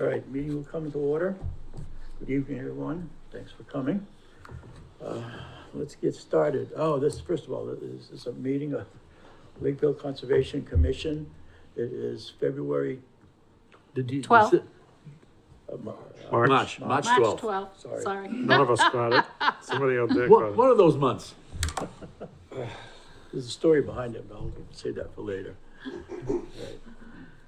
All right, meeting will come to order. Good evening, everyone. Thanks for coming. Let's get started. Oh, first of all, this is a meeting of Lakeville Conservation Commission. It is February 12th. March 12th. 12th, sorry. None of us got it. Somebody out there got it. One of those months. There's a story behind it, but I'll say that for later.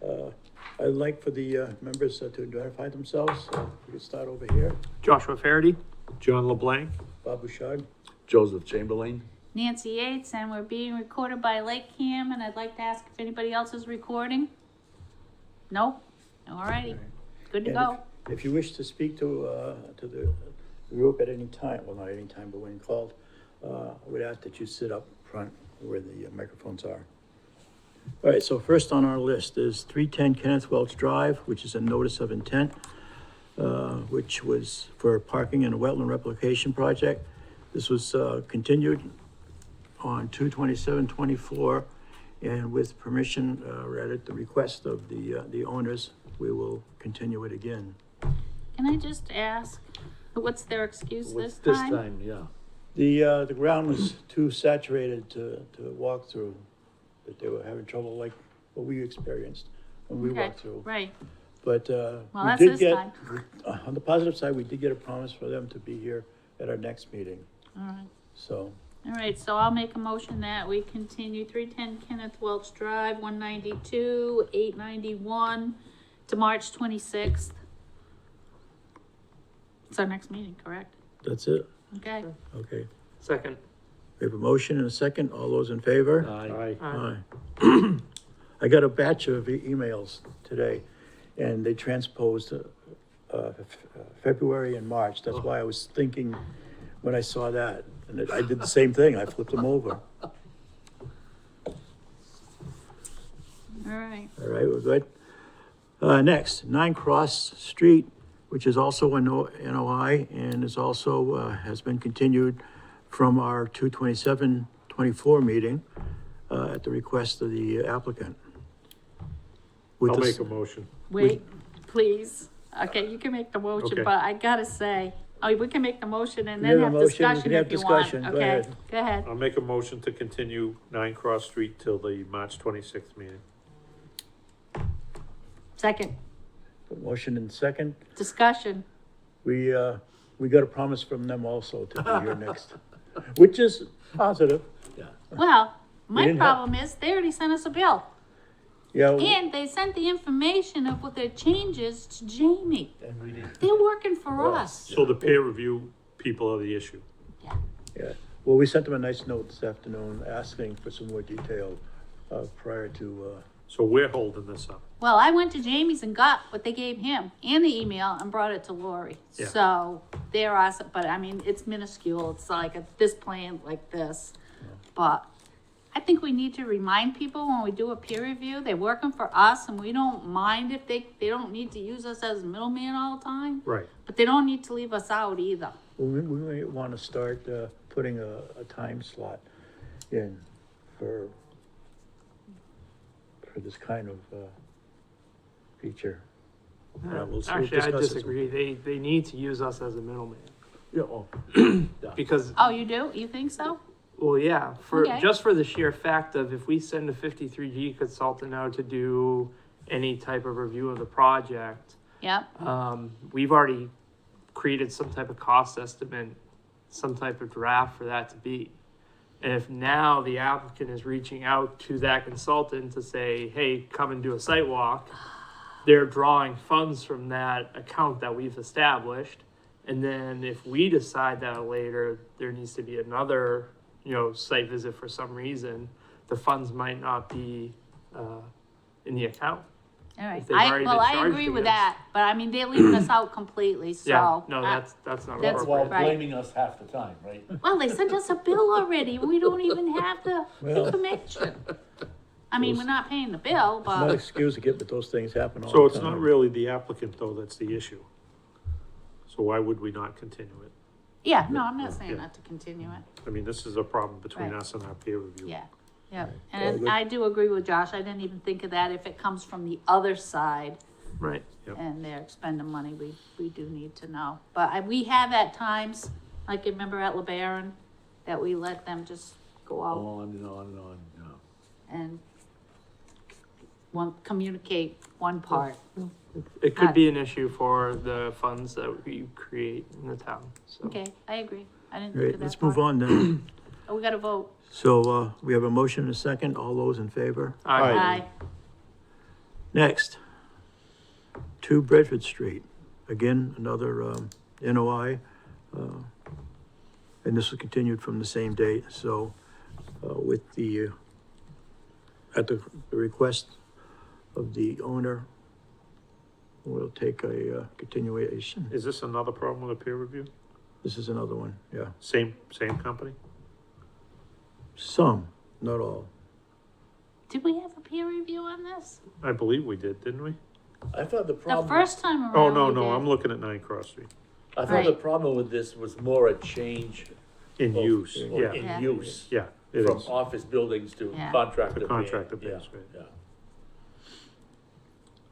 Right. I'd like for the members to identify themselves. We can start over here. Joshua Faraday, John LeBlanc. Bob Bouchard. Joseph Chamberlain. Nancy Yates, and we're being recorded by LakeCAM, and I'd like to ask if anybody else is recording. Nope. All righty. Good to And go. If you wish to speak to the group at any time, well, not any time, but when called, I would ask that you sit up front where the microphones are. All right, so first on our list is 310 Kenneth Welch Drive, which is a notice of intent, which was for parking and a wetland replication project. This was continued on 2/27/24, and with permission, or at the request of the owners, we will continue it again. Can I just ask, what's their excuse What's this time? yeah. The ground was too saturated to walk through, that they were having trouble like what we experienced when we Okay, walked through. right. But Well, we that's did this get, time. on the positive side, we did get a promise for them to be here at our next meeting, All right. so. All right, so I'll make a motion that we continue 310 Kenneth Welch Drive, 192, 891 to March 26th. It's our next meeting, correct? That's it, Okay. okay. Second. We have a motion and a second, all those in favor? Aye. Aye. I got a batch of emails today, and they transposed February and March. That's why I was thinking, when I saw that, and I did the same thing, I flipped them over. All right. All right, we're good. Next, 9 Cross Street, which is also a NOI, and is also, has been continued from our 2/27/24 meeting, at the request of the applicant. With I'll this- make a motion. Wait, please. Okay, you can make the motion, Okay. but I gotta say, we can make the motion and We then have have a motion, we discussion can have if you want. discussion. Go Okay, ahead. go ahead. I'll make a motion to continue 9 Cross Street till the March 26th meeting. Second, Motion and second. discussion. We got a promise from them also to be here next, which is positive. Yeah. Well, my didn't have- problem is they already sent us a bill. Yeah, And they sent the information of what their changes to Jamie. And we did. They're working for Well, us. So the peer review people are the issue. yeah. Well, we sent them a nice note this afternoon asking for some more detail prior to, So we're holding this up. Well, I went to Jamie's and got what they gave him and the email and brought it to Lori. Yeah. So they're awesome, but I mean, it's minuscule. It's like this plan like this. But I think we need to remind people when we do a peer review, they're working for us and we don't mind if they don't need to use us as middleman all the time. Right. But they don't need to leave us out either. we may want to start putting a time slot in for this kind of feature. We'll Actually, I discuss it. disagree. They need to use us as a middleman Yeah, oh, because, Oh, you do? You think so? well, yeah, for Okay. just for the sheer fact of if we send a 53G consultant out to do any type of review of the project, Yep. we've already created some type of cost estimate, some type of draft for that to be. And if now the applicant is reaching out to that consultant to say, hey, come and do a site walk, they're drawing funds from that account that we've established. And then if we decide that later there needs to be another, site visit for some reason, the funds might not be in the account. All right. If they've already been I charged agree with against- that, but I mean, they're leaving us out completely, so. Yeah, no, I- that's not that's- appropriate. While Right. blaming us half the time, right? Well, they sent us a bill already. We don't even have the Well- information. I mean, we're not paying the bill, it's not an but excuse to get, but those things happen all the So time. it's not really the applicant though that's the issue. So why would we not continue it? yeah, no, I'm not saying Yeah. not to continue it. I mean, this is a problem between Right. us and our peer review. Yeah, yeah. Well, And good. I do agree with Josh. I didn't even think of that if it comes from the other side Right. Yep. and they're expending money, we do need to know. But we have at times, like you remember at LeBaron, that we let them just go out On and on and on, yeah. and communicate one part. It could be an issue for the funds that we create in the town, so. Okay, I agree. I didn't All think right, of that let's move part. on then. Oh, we gotta vote. So, we have a motion and a second. All those in favor? Aye. Aye. Next, 2 Bedford Street. Again, another NOI. And this was continued from the same date, so with the, at the request of the owner, we'll take a continuation. Is this another problem with a peer review? This is another one, yeah. Same company? Some, not all. Did we have a peer review on this? I believe we did, didn't we? I thought the The problem. first time around. Oh, no, we no, did. I'm looking at 9 Cross Street. I thought the Right. problem with this was more a change. In of- use, in yeah, Yeah. use, yeah, it from is. office buildings to Yeah. contractor. To contractor yeah, base, right. yeah.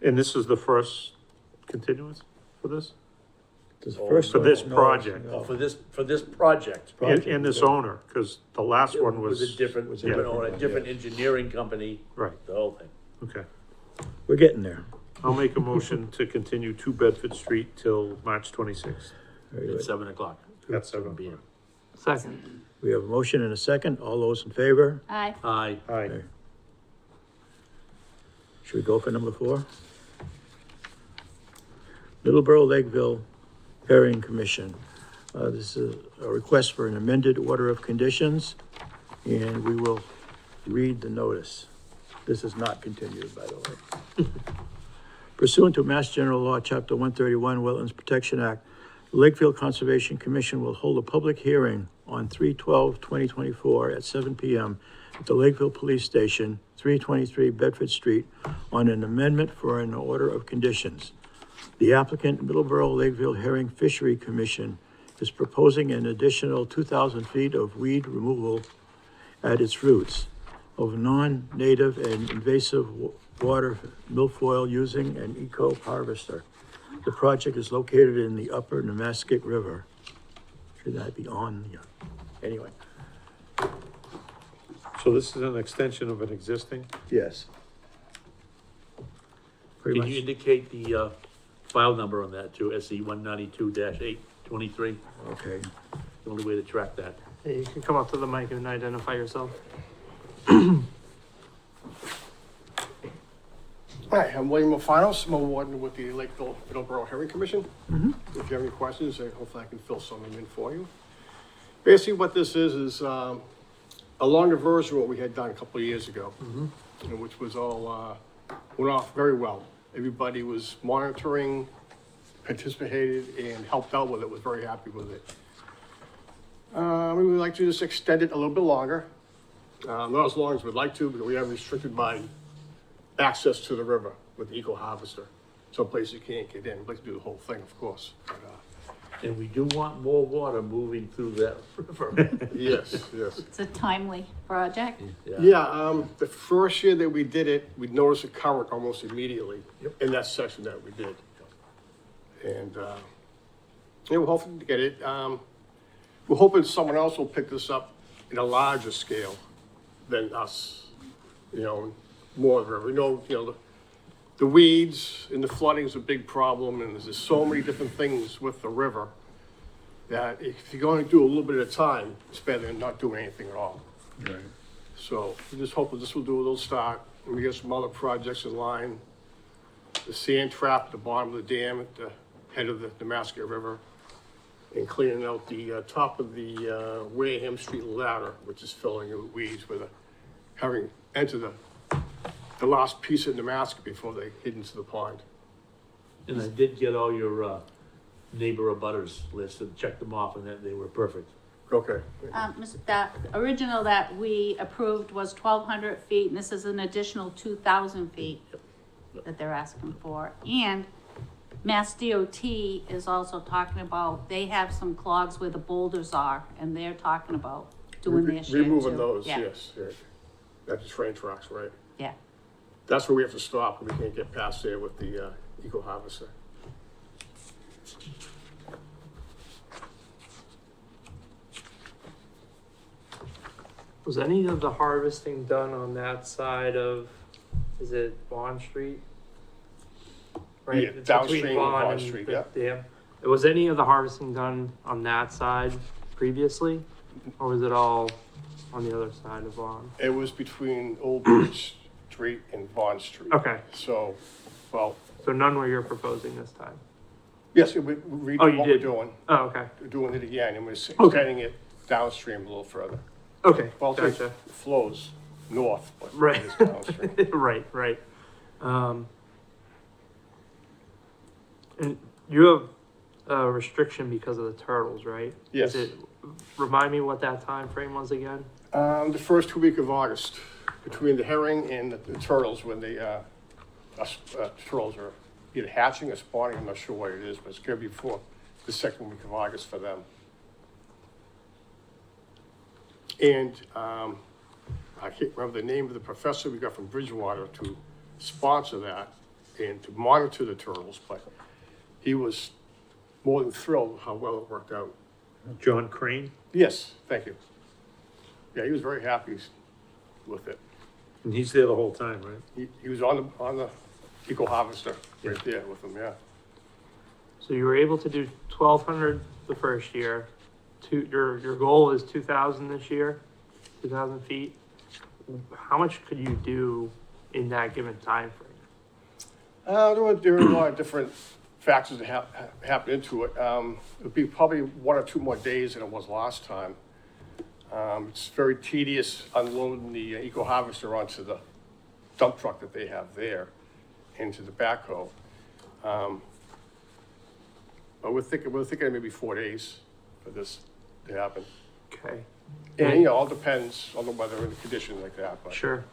And this is the first continuance for this? This Oh, first for one, this no, project. no. For this project. And this owner, because the last one Was a was, different, was a different different owner, one, different yes. engineering company, right, the whole thing. okay. We're getting there. I'll make a motion to continue 2 Bedford Street till March 26th. Very At good. 7:00. At 7 PM. Second. We have a motion and a second. All those in favor? Aye. Aye. Aye. Should we go for number 4? Middleborough Lakeville Herring Commission. This is a request for an amended order of conditions, and we will read the notice. This is not continued, by the way. Pursuant to Mass General Law, Chapter 131, Wetlands Protection Act, the Lakeville Conservation Commission will hold a public hearing on 3/12/2024 at 7 PM at the Lakeville Police Station, 323 Bedford Street, on an amendment for an order of conditions. The applicant, Middleborough Lakeville Herring Fishery Commission, is proposing an additional 2,000 feet of weed removal at its roots of non-native and invasive water milfoil using an eco-harvester. The project is located in the upper Nemasket River. Should that be on? Yeah. Anyway, So this is an extension of an existing? yes. Pretty Can you much, indicate the, file number on that too, SE 192-823? okay. The only way to track that. Hey, you can come up to the mic and identify yourself. Hi, I'm William Alfanos. I'm a warden with the Lakeville Middleborough Herring Commission. If you have any questions, hopefully I can fill some of them in for you. Basically, what this is a longer version of what we had done a couple of years ago, and which was all, went off very well. Everybody was monitoring, participated, and helped out with it, was very happy with it. We would like to just extend it a little bit longer. Not as long as we'd like to, because we are restricted by access to the river with the eco harvester. Some places you can't get in. We'd like to do the whole thing, of course. But, And we do want more water moving through that river. yes, yes. It's a timely project. Yeah, the first year that we did it, we noticed a current almost immediately in that section that we did. And, yeah, we're hoping to get it. We're hoping someone else will pick this up in a larger scale than us, you know, more of a river. The weeds and the flooding is a big problem, and there's just so many different things with the river that if you're going to do a little bit at a time, it's better than not doing anything at all. Right. So we just hope that this will do a little start, and we get some other projects in line. The sand trap at the bottom of the dam at the head of the Nemasket River, and cleaning out the top of the Wareham Street ladder, which is filling in with weeds with having entered the last piece of Nemasket before they hid into the pond. And I did get all your, neighbor abutters list and checked them off and that they were perfect. Okay. That original that we approved was 1,200 feet, and this is an additional 2,000 feet that they're asking for. And Mass DOT is also talking about, they have some clogs where the boulders are, and they're talking about doing their share too. Removing those, Yeah. yes. Yeah. That's the train tracks, right? Yeah, That's where we have to stop, we can't get past there with the eco harvester. Was any of the harvesting done on that side of, is it Bond Street? Right, Yeah, it's downstream between of Bond Bond and Street, the yeah. dam. Was any of the harvesting done on that side previously? Or was it all on the other side of Bond? It was between Old Bridge Street and Bond Street. Okay, So, well, so none what you're proposing this time? yes, we Oh, redo you what we're did? doing. Oh, okay, We're doing it again, and we're Okay. extending it downstream a little further. okay, Well, it gotcha. flows north, but Right. it's downstream. Right, right. And you have a restriction because of the turtles, right? Yes. Is it, remind me what that time frame was again? The first 2 week of August, between the herring and the turtles, when the turtles are either hatching or spawning, I'm not sure what it is, but it's gonna be before the second week of August for them. And, I can't remember the name of the professor we got from Bridgewater to sponsor that and to monitor the turtles, but he was more than thrilled how well it worked out. John Crane, Yes, thank you. Yeah, he was very happy with it. and he's there the whole time, right? He was on the eco harvester right there with him, yeah. So you were able to do 1,200 the first year. Your goal is 2,000 this year, 2,000 feet. How much could you do in that given time frame? There were a lot of different factors that happened into it. It'd be probably 1 or 2 more days than it was last time. It's very tedious unloading the eco harvester onto the dump truck that they have there into the backhoe. But we're thinking maybe 4 days for this to happen. Okay, And, you know, all depends on the weather and the condition like that, but. sure.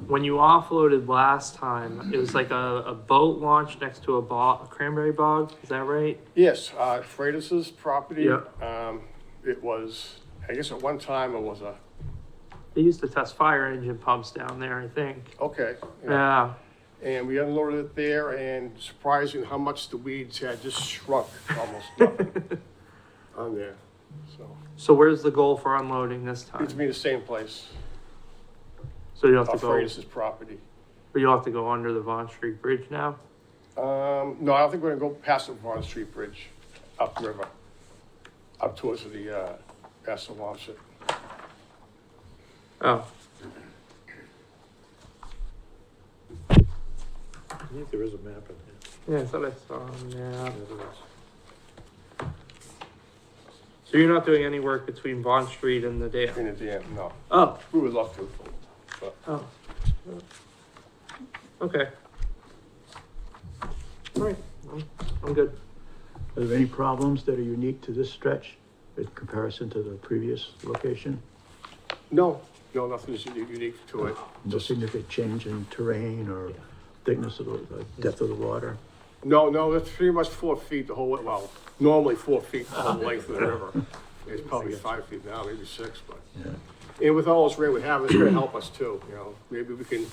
When you offloaded last time, it was like a boat launch next to a cranberry bog, is that right? Yes, Freitas's property. Yeah. It was, I guess at one time it was They used to test fire engine pumps down there, I think. okay. Yeah, And we unloaded it there, and surprising how much the weeds had just shrunk, almost nothing on there. So so where's the goal for unloading this time? it's be the same place, So you have to off go, Freitas's property. but you'll have to go under the Vaughn Street Bridge now? No, I don't think we're gonna go past the Vaughn Street Bridge, upriver, up towards the Assawamsett. Oh, I think there is a map in there. yeah, I thought I saw them, yeah. Yeah, there is. So you're not doing any work between Vaughn Street and the dam? In the dam, no. Oh, We would love to, but oh. Okay. All right, I'm good. Are there any problems that are unique to this stretch in comparison to the previous location? no, nothing's unique to it. No significant change in terrain or thickness of the depth of the water? No, it's pretty much 4 feet the whole way, well, normally 4 feet the whole length of the river. It's probably 5 feet now, maybe 6, but. Yeah. And with all this rain we have, it's gonna help us too, you know, maybe we can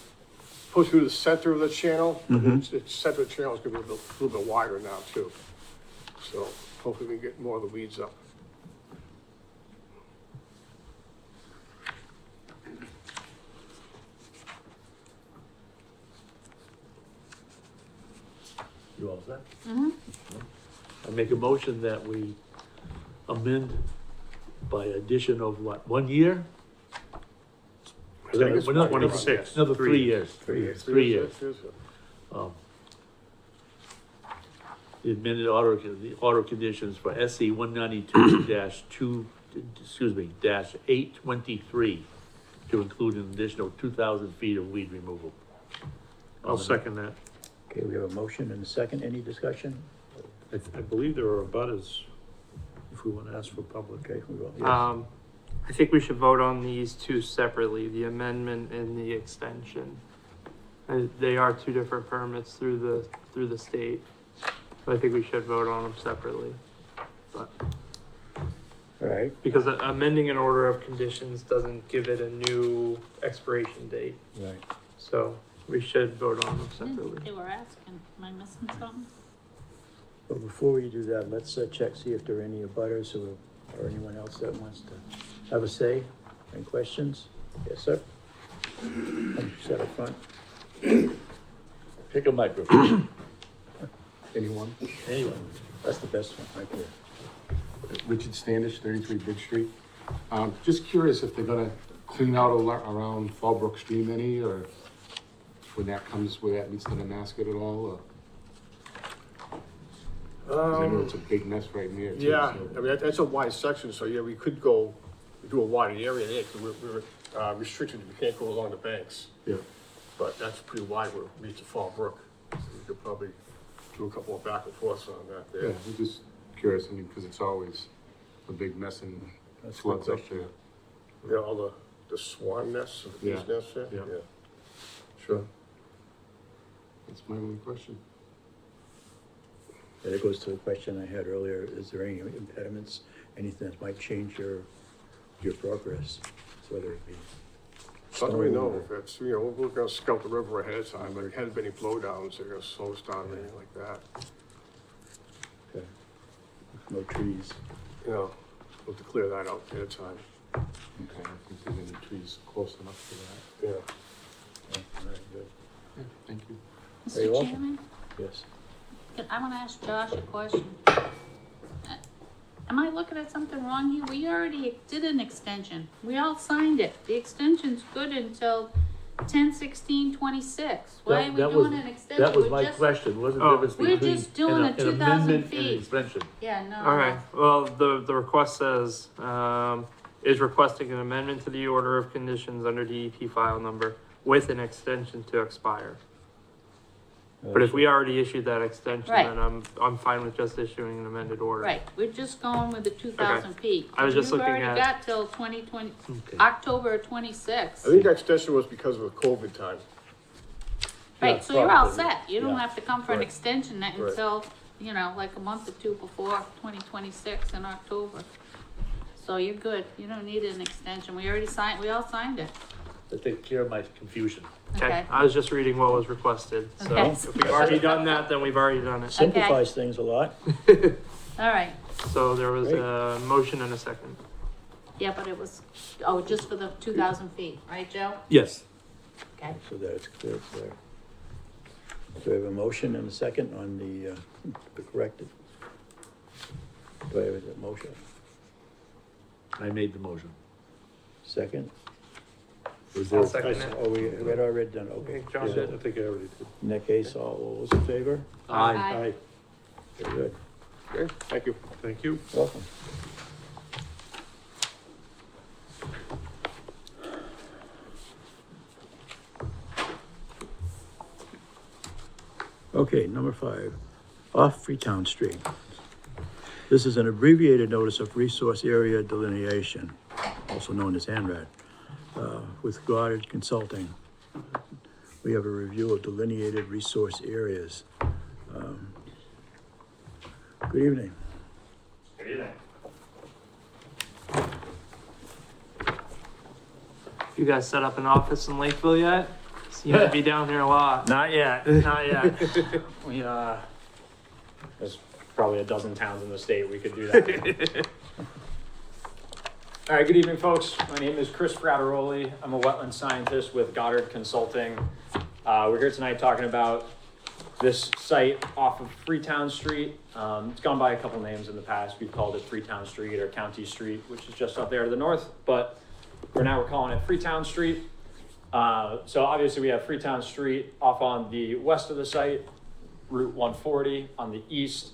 push through the center of the channel. The center of the channel is gonna be a little bit wider now too. So hopefully we can get more of the weeds up. You all set? I make a motion that we amend by addition of what, 1 year? I think it's We're not- 26. Another 3 years. 3 years. 3 years. The amended order conditions for SC 192-2, dash 823, to include an additional 2,000 feet of weed removal. I'll second that. Okay, we have a motion and a second. Any discussion? I believe there are abutters, if we want to ask for public. Okay, we will, yes. I think we should vote on these two separately, the amendment and the extension. They are two different permits through the state. But I think we should vote on them separately. But, All right, because amending an order of conditions doesn't give it a new expiration date. right. So We should vote on them separately. They were asking, am I missing something? But before we do that, let's check, see if there are any abutters or anyone else that wants to have a say and questions. Yes, sir? Set up front. Pick a microphone. Anyone? Anyone. That's the best one, right there. Richard Standish, 33 Bridge Street. Just curious if they're gonna clean out around Fallbrook Stream any, or when that comes, where that meets the Nemasket at all, or? 'Cause I know it's a big mess right near too. Yeah, so- I mean, that's a wide section, so yeah, we could do a wider area there, because we're restricted, we can't go along the banks. Yeah. But that's pretty wide where it meets the Fall Brook. So we could probably do a couple of back and forths on that Yeah, there. I'm just curious, I mean, because it's always a big mess and That's a floods good up there. Yeah, all the swan nests, the bee's Yeah, nests there? yeah. Sure. That's my only question. And it goes to the question I had earlier, is there any impediments, anything that might change your progress? So whether it be How do we know stone if it's, we're gonna scout the river ahead of time, but it hasn't been any blowdowns, they're gonna slow us down or anything like that. or, no trees. We'll have to clear that out ahead of time. Okay, I don't think there's any trees close enough for that. Yeah. Yeah, all right, good. Yeah, thank you. You're Mr. welcome. Chairman, Yes. I wanna ask Josh a question. Am I looking at something wrong here? We already did an extension. We all signed it. The extension's good until 10/16/26. Why are we That was- doing an extension? That was We're my just- question, what's the Oh. difference We're between just doing an a 2,000 amendment and an feet. extension? Yeah, no. All right, well, the request says, is requesting an amendment to the order of conditions under DEP file number with an extension to expire. But if we already issued that extension, Right. then I'm fine with just issuing an amended order. Right, we're just going with the 2,000 feet. I was just looking You've at- already got till 2020, Okay. October 26. I think that extension was because of the COVID time. Right, Yeah, so you're all probably. set. You don't Yeah. have to come for an Right. extension Right. until, like a month or two before 2026 in October. So you're good. You don't need an extension. We all signed it. That takes care of my confusion. Okay, I was just reading what was requested, so Okay. if we've already done that, then we've already done it. Simplifies things a lot. All right, So there was a motion and a second. yeah, but it was, just for the 2,000 feet, right, Joe? Yes. Okay. So that it's clear there. So we have a motion and a second on the corrected. Do I have a motion? I made the motion. Second? Was I'll there, second it. Oh, we had already done, okay. Okay, Josh Yeah, did. I think I already did. In that case, all those in favor? aye, Aye. Very good. Okay, thank you. Thank you. Welcome. Okay, number 5, off Freetown Street. This is an abbreviated notice of resource area delineation, also known as ANRAD, with Goddard Consulting. We have a review of delineated resource areas. Good evening. You guys set up an office in Lakeville yet? Seem to be down here a lot. Not yet, not yet. We, there's probably a dozen towns in the state we could do that. All right, good evening, folks. My name is Chris Frateroli. I'm a wetland scientist with Goddard Consulting. We're here tonight talking about this site off of Freetown Street. It's gone by a couple names in the past. We've called it Freetown Street or County Street, which is just up there to the north, but we're calling it Freetown Street. So obviously we have Freetown Street off on the west of the site, Route 140 on the east.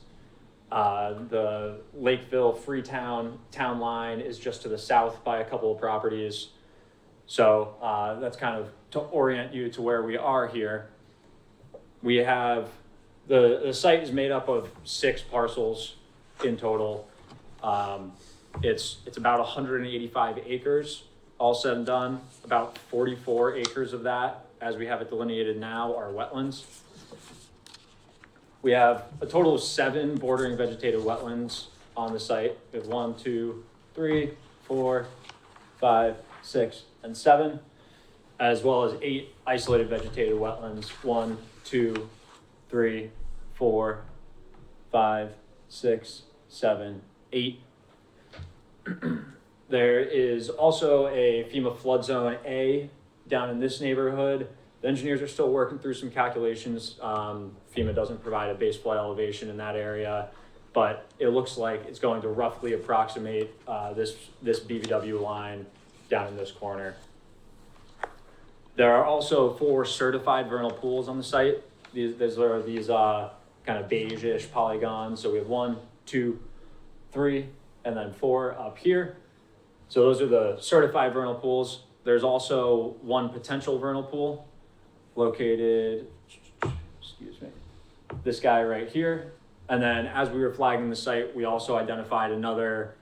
The Lakeville Freetown town line is just to the south by a couple of properties. So that's kind of to orient you to where we are here. We have, the site is made up of 6 parcels in total. It's about 185 acres. All said and done, about 44 acres of that, as we have it delineated now, are wetlands. We have a total of 7 bordering vegetated wetlands on the site. We have 1, 2, 3, 4, 5, 6, and 7. as well as 8 isolated vegetated wetlands. 1, 2, 3, 4, 5, 6, 7, 8. There is also a FEMA flood zone A down in this neighborhood. The engineers are still working through some calculations. FEMA doesn't provide a base flood elevation in that area, but it looks like it's going to roughly approximate this BVW line down in this corner. There are also 4 certified vernal pools on the site. These are kind of beige-ish polygons. So we have 1, 2, 3, and then 4 up here. So those are the certified vernal pools. There's also 1 potential vernal pool located, excuse me, this guy right here. And then as we were flagging the site, we also identified another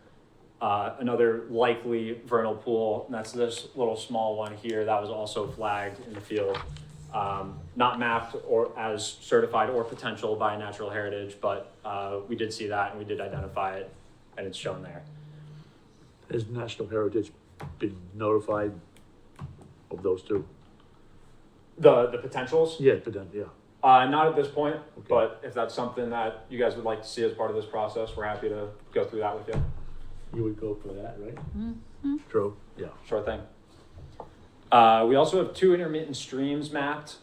likely vernal pool, and that's this little small one here that was also flagged in the field. Not mapped or as certified or potential by Natural Heritage, but we did see that and we did identify it, and it's shown there. Has National Heritage been notified of those 2? The potentials? Yeah, but then, yeah. Not at this point, Okay. but if that's something that you guys would like to see as part of this process, we're happy to go through that with you. You would go for that, right? Mm-hmm. True, yeah. Sure thing. We also have 2 intermittent streams mapped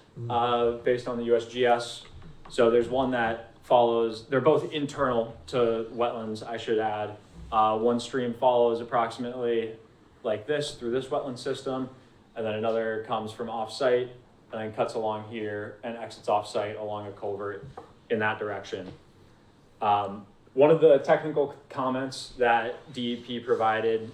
based on the USGS. So there's one that follows, they're both internal to wetlands, I should add. One stream follows approximately like this through this wetland system, and then another comes from off-site and then cuts along here and exits off-site along a culvert in that direction. One of the technical comments that DEP provided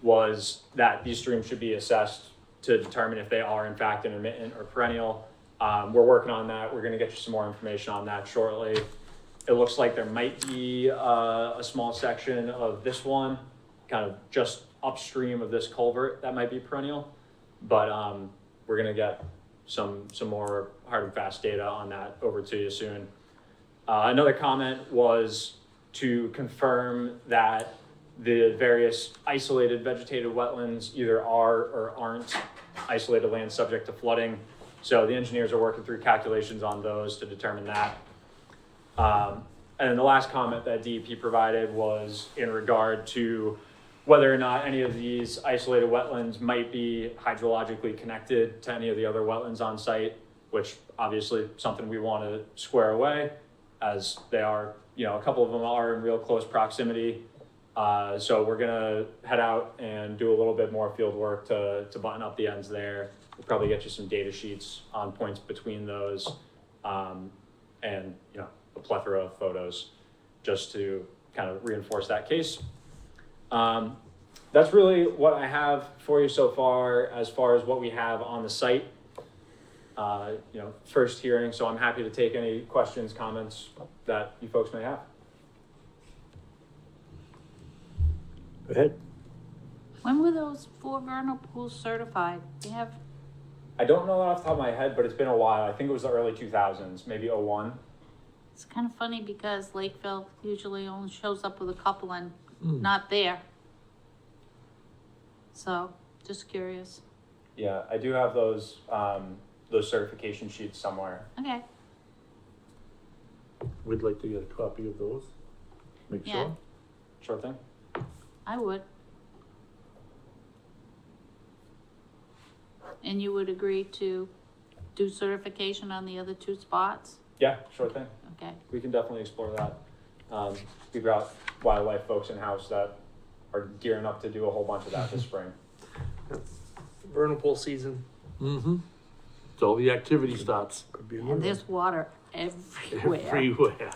was that these streams should be assessed to determine if they are in fact intermittent or perennial. We're working on that. We're going to get you some more information on that shortly. It looks like there might be a small section of this one, kind of just upstream of this culvert, that might be perennial, but we're going to get some more hard and fast data on that over to you soon. Another comment was to confirm that the various isolated vegetated wetlands either are or aren't isolated land subject to flooding. So the engineers are working through calculations on those to determine that. And then the last comment that DEP provided was in regard to whether or not any of these isolated wetlands might be hydrologically connected to any of the other wetlands on site, which obviously something we want to square away, as they are, a couple of them are in real close proximity. So we're gonna head out and do a little bit more field work to button up the ends there. We'll probably get you some data sheets on points between those, and a plethora of photos just to kind of reinforce that case. That's really what I have for you so far as what we have on the site. First hearing, so I'm happy to take any questions, comments that you folks may have. Go ahead. When were those 4 vernal pools certified? They have, I don't know that off the top of my head, but it's been a while. I think it was the early 2000s, maybe 01. it's kind of funny because Lakeville usually only shows up with a couple and not there. So, just curious. Yeah, I do have those certification sheets somewhere. Okay, We'd like to get a copy of those. Make Yeah. sure. Sure thing. I would. And you would agree to do certification on the other 2 spots? Yeah, sure thing. Okay, We can definitely explore that. We've got wildlife folks in-house that are gearing up to do a whole bunch of that this spring. Vernal pool season. Mm-hmm. So the activity starts Could be a and little. there's water everywhere. everywhere.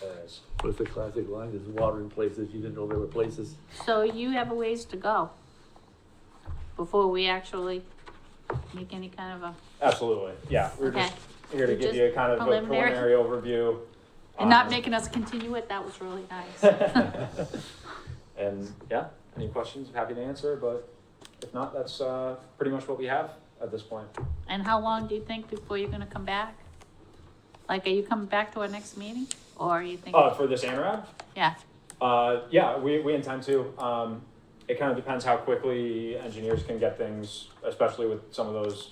There is. What's the classic line? There's water in places you didn't know there were places. So you have a ways to go before we actually make any kind of a, Absolutely, yeah. We're okay. just here to We're give you a kind of a preliminary. preliminary overview. And not making us continue it, that was really nice. And yeah, any questions, happy to answer, but if not, that's pretty much what we have at this point. And how long do you think before you're gonna come back? Like, are you coming back to our next meeting, or are you thinking, For this ANRAD? yeah, Yeah, we intend to. it kind of depends how quickly engineers can get things, especially with some of those,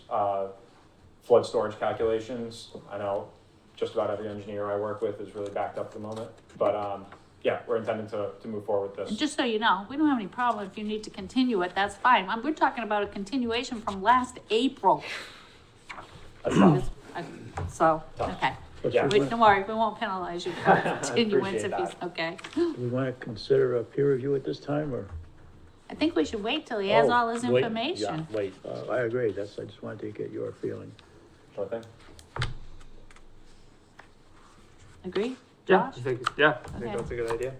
flood storage calculations. I know just about every engineer I work with is really backed up at the moment, but, yeah, we're intending to move forward with And this. just so you know, we don't have any problem if you need to continue it, that's fine. We're talking about a continuation from last April. That's fine. So, okay. But Yeah. we Wait, don't worry, we won't penalize you for continuance if appreciate he's, okay. we want to consider a peer review at this time, or? I think we should wait till he has all his Wait, information. Yeah, wait. I agree, I just wanted to get your feeling. Sure thing. Agree? Yeah, Josh? I think, yeah, I think Okay. that's a good idea.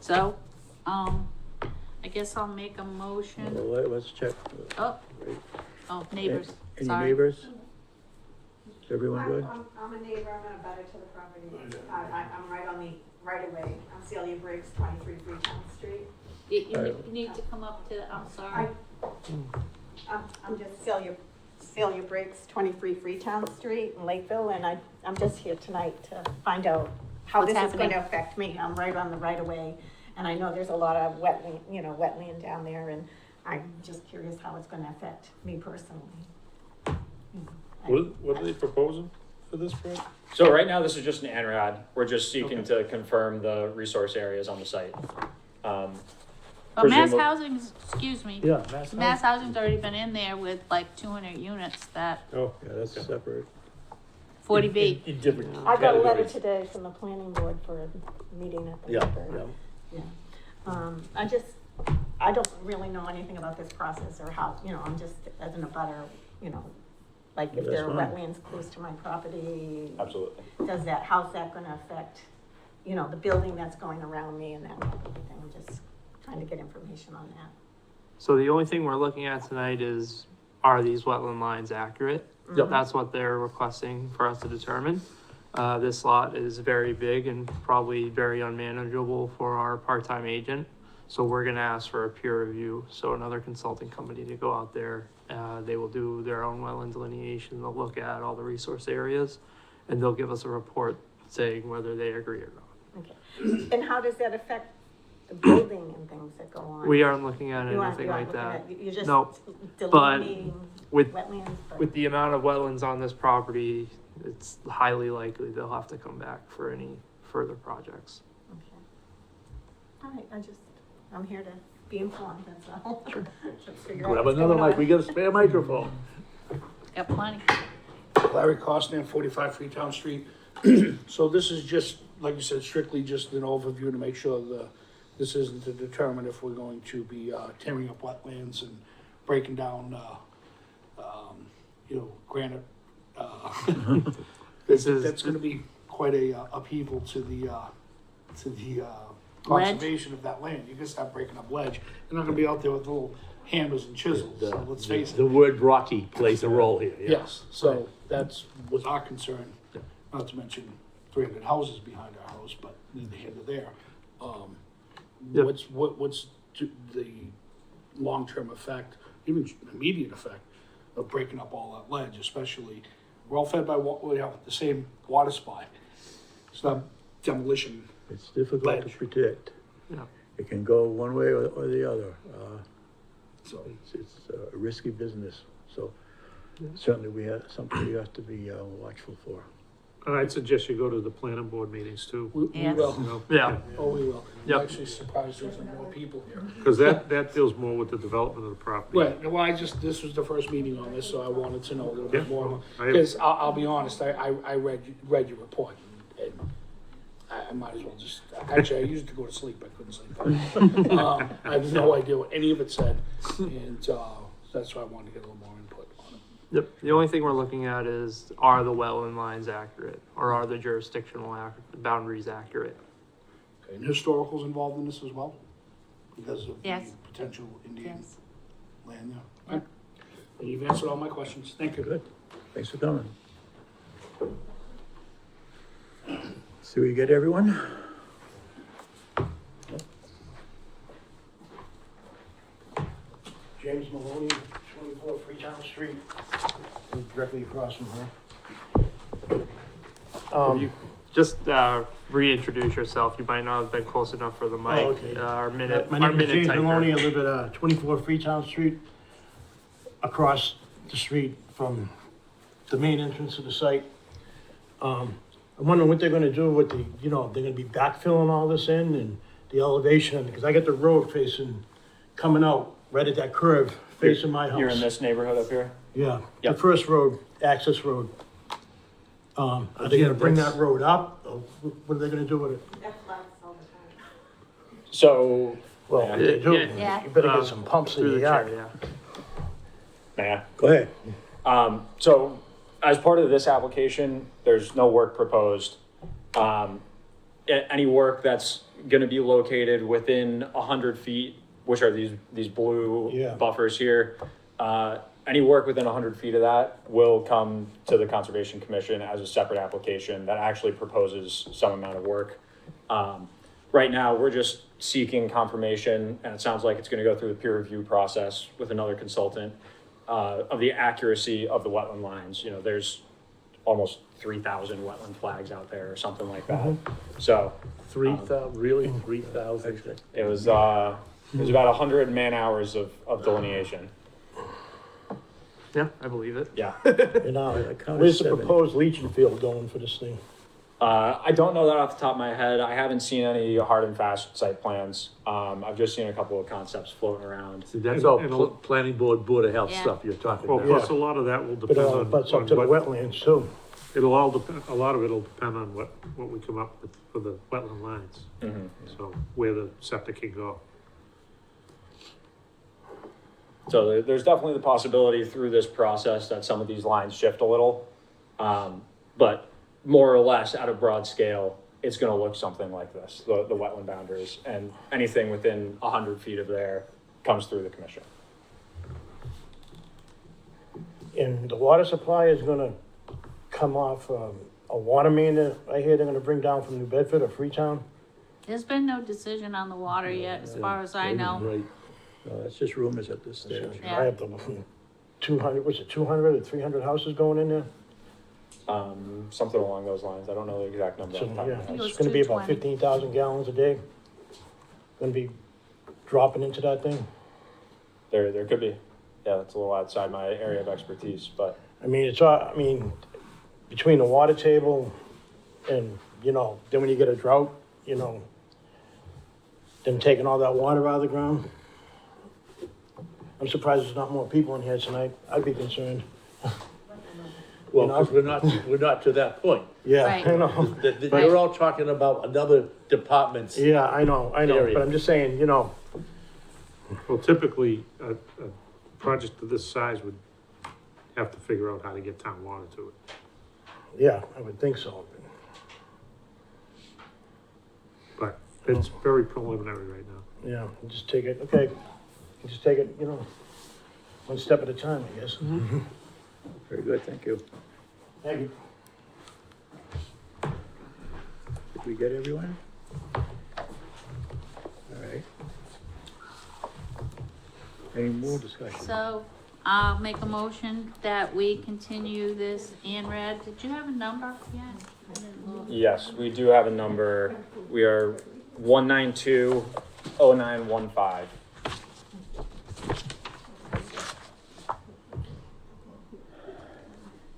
So, I guess I'll make a motion. Well, let's check. Oh, neighbors, Any sorry. neighbors? Everyone good? I'm a neighbor, I'm in a butter to the property. I'm right on the right of way. I'm Celia Briggs, 23 Freetown Street. You need to come up to, I'm sorry. I'm just Celia Briggs, 23 Freetown Street in Lakeville, and I'm just here tonight to find out how What's this is going happening? to affect me. I'm right on the right of way, and I know there's a lot of wetland down there, and I'm just curious how it's going to affect me personally. What are they proposing for this project? So right now, this is just an ANRAD. We're just seeking to confirm the resource areas on the site. But mass Presumo- housing's, excuse me, Yeah, mass housing's already been in there with like 200 units, that Oh, Yeah, that's separate. 40B. In different I got a letter categories. today from the planning board for a meeting at the Yeah, library. yeah. Yeah. I don't really know anything about this process or how, I'm just as an abutter, like if That's there are fine. wetlands close to my property, Absolutely. how's that gonna affect, the building that's going around me and that type of thing? I'm just trying to get information on that. So the only thing we're looking at tonight is, are these wetland lines accurate? Yep. That's what they're requesting for us to determine. This lot is very big and probably very unmanageable for our part-time agent. So we're gonna ask for a peer review, so another consulting company to go out there. They will do their own wetland delineation, they'll look at all the resource areas, and they'll give us a report saying whether they agree or not. Okay. And how does that affect the building and things that go on? We aren't looking at You aren't anything like looking that. at- You're just No, delineating with- wetlands, but. With the amount of wetlands on this property, it's highly likely they'll have to come back for any further projects. Okay. All right, I'm here to be informed, that's all. Sure. Grab another mic, we got a spare microphone. Got plenty. Larry Costner, 45 Freetown Street. So this is just, like you said, strictly just an overview to make sure this isn't to determine if we're going to be tearing up wetlands and breaking down, granite. That's gonna be quite a upheaval to the conservation of that land. You're gonna start breaking up ledge. You're not gonna be out there with little hammers and chisels, so let's face it. The word rocky plays a role here, yeah. Yes, so that's was our concern, not to mention 300 houses behind our house, but neither here nor there. Yep. What's the long-term effect, even immediate effect of breaking up all that ledge, especially, we're all fed by, the same water supply. It's not demolition. It's difficult to Ledge. predict. Yeah. It can go one way or the other. So It's a risky business, so certainly we have, something we have to be watchful for. And I'd suggest you go to the planning board meetings too, we Yes. will, you know? Yeah. oh, we will. Yep. I'm actually surprised there's not more people here. Cause that deals more with the development of the property. Right, well, this was the first meeting on this, so I wanted to know a little bit Yeah, more. well, I- Because I'll be honest, I read your report, and I might as well just, actually, I used to go to sleep, I couldn't sleep. I have no idea what any of it said, and that's why I wanted to get a little more input on it. Yep. The only thing we're looking at is, are the wetland lines accurate, or are the jurisdictional boundaries accurate? Okay, and historical's involved in this as well, because of the Yes. potential Indian Yes. land there. Okay. And you've answered all my questions, thank you. Good, thanks for coming. So we get everyone? James Maloney, 24 Freetown Street, directly across from her. Just reintroduce yourself. You might not have been close enough for the mic. okay. Our minute, My our name is minute James Maloney, I typer. live at 24 Freetown Street, across the street from the main entrance to the site. I'm wondering what they're gonna do with the, you know, they're gonna be backfilling all this in and the elevation, because I got the road facing, coming out right at that curve facing my house. You're in this neighborhood up here? Yeah, the Yep. first road, access road. Are they gonna bring that road up, or what are they gonna do with it? So, Well, if they do, Yeah. you better get some pumps in Through the the chair, yard. yeah. yeah. Go ahead. So as part of this application, there's no work proposed. Any work that's gonna be located within 100 feet, which are these blue Yeah. buffers here, any work within 100 feet of that will come to the Conservation Commission as a separate application that actually proposes some amount of work. Right now, we're just seeking confirmation, and it sounds like it's gonna go through the peer review process with another consultant, of the accuracy of the wetland lines. You know, there's almost 3,000 wetland flags out there or something like that. So 3,000, really, 3,000? it was about 100 man hours of delineation. Yeah, I believe it. Yeah. And I counted where's the 70. proposed leaching field going for this thing? I don't know that off the top of my head. I haven't seen any hard and fast site plans. I've just seen a couple of concepts floating around. See, that's all And- planning board, board of health Yeah. stuff you're talking Well, about. plus a lot of that will But depend it all on, butts up on to the what, wetlands too. it'll all depend, a lot of it'll depend on what we come up with for the wetland lines. Mhm. So where the septic can go. So there's definitely the possibility through this process that some of these lines shift a little. But more or less at a broad scale, it's gonna look something like this, the wetland boundaries, and anything within 100 feet of there comes through the commission. And the water supply is gonna come off, a water main that I hear they're gonna bring down from New Bedford or Freetown. There's been no decision on the water yet, as far as I know. Right. No, that's just rumors at this stage. Yeah. I have the 200, was it 200 or 300 houses going in there? Something along those lines. I don't know the exact number. So, off the top of my yeah, head. it was it's gonna be about 220. 15,000 gallons a day. Gonna be dropping into that thing. There could be. Yeah, that's a little outside my area of expertise, but I mean, it's, I mean, between the water table and, you know, then when you get a drought, you know, them taking all that water out of the ground. I'm surprised there's not more people in here tonight. I'd be concerned. Well, You know? 'cause we're not to that point. Yeah, Right. I know. You're all talking about another department's. Yeah, I know, Area. but I'm just saying, you know, Well, typically, a project of this size would have to figure out how to get town water to it. yeah, I would think so. But it's very preliminary right now. Yeah, just take it, okay, just take it, you know, one step at a time, I guess. Very good, thank you. Thank you. Did we get everyone? All right. Any more discussion? So, I'll make a motion that we continue this ANRAD. Did you have a number yet? I didn't look. yes, we do have a number. We are 1920915.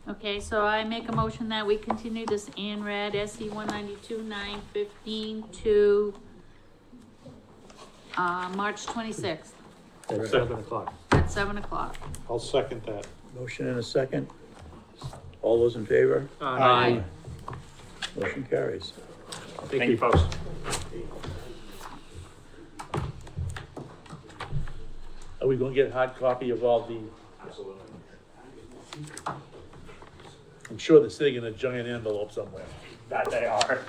Okay, so I make a motion that we continue this ANRAD SE 192-915 to, March 26th 7 o'clock. at 7 o'clock. I'll second that. Motion and a second. All those in favor? Aye. Motion carries. Thank you, folks. Are we gonna get a hard copy of all the? I'm sure they're sitting in a giant envelope somewhere. That they are.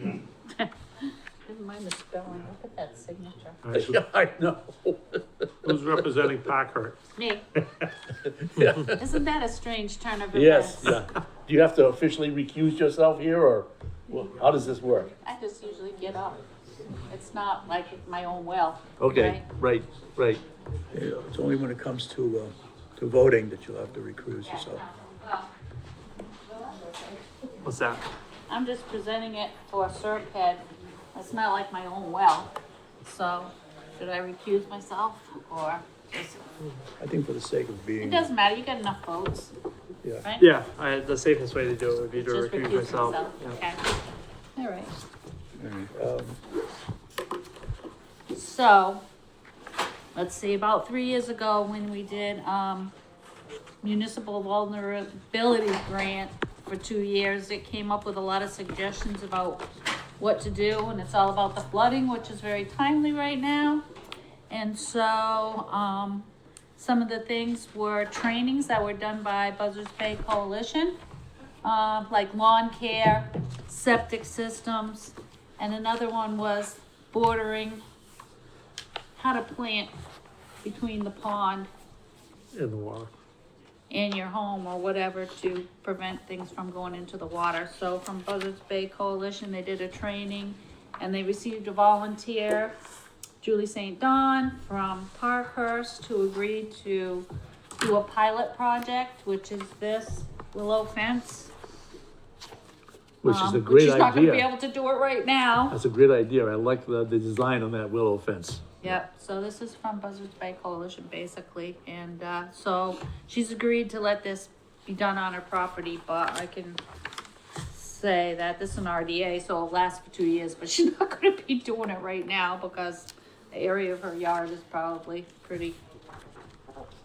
Never mind the spelling, look at that signature. All right, so Yeah, I know. who's representing Parkhurst? Me, Yeah. isn't that a strange turn of Yes, events? yeah. Do you have to officially recuse yourself here, or well, how does this work? I just usually get up. It's not like my own will. Okay, right. Yeah, it's only when it comes to voting that you'll have to recuse yourself. What's that? I'm just presenting it for Serped. It's not like my own well, so should I recuse myself or just, I think for the sake of it being, doesn't matter, you got enough votes, yeah. right? Yeah, the safest way to do it would be to Just recuse recuse myself. myself, Yeah. okay. All right. Um, So, let's see, about 3 years ago when we did, municipal vulnerability grant for 2 years, it came up with a lot of suggestions about what to do, and it's all about the flooding, which is very timely right now. And so, some of the things were trainings that were done by Buzzards Bay Coalition, like lawn care, septic systems, and another one was bordering, how to plant between the pond In the water. and your home or whatever to prevent things from going into the water. So from Buzzards Bay Coalition, they did a training and they received a volunteer, Julie St. Dawn from Parkhurst, who agreed to do a pilot project, which is this willow fence. Which is a Which great she's not gonna be idea. able to do it right now. That's a great idea. I like the design on that willow fence. Yep, so this is from Buzzards Bay Coalition, basically, and, so she's agreed to let this be done on her property, but I can say that this is an RDA, so it'll last for 2 years, but she's not gonna be doing it right now, because the area of her yard is probably pretty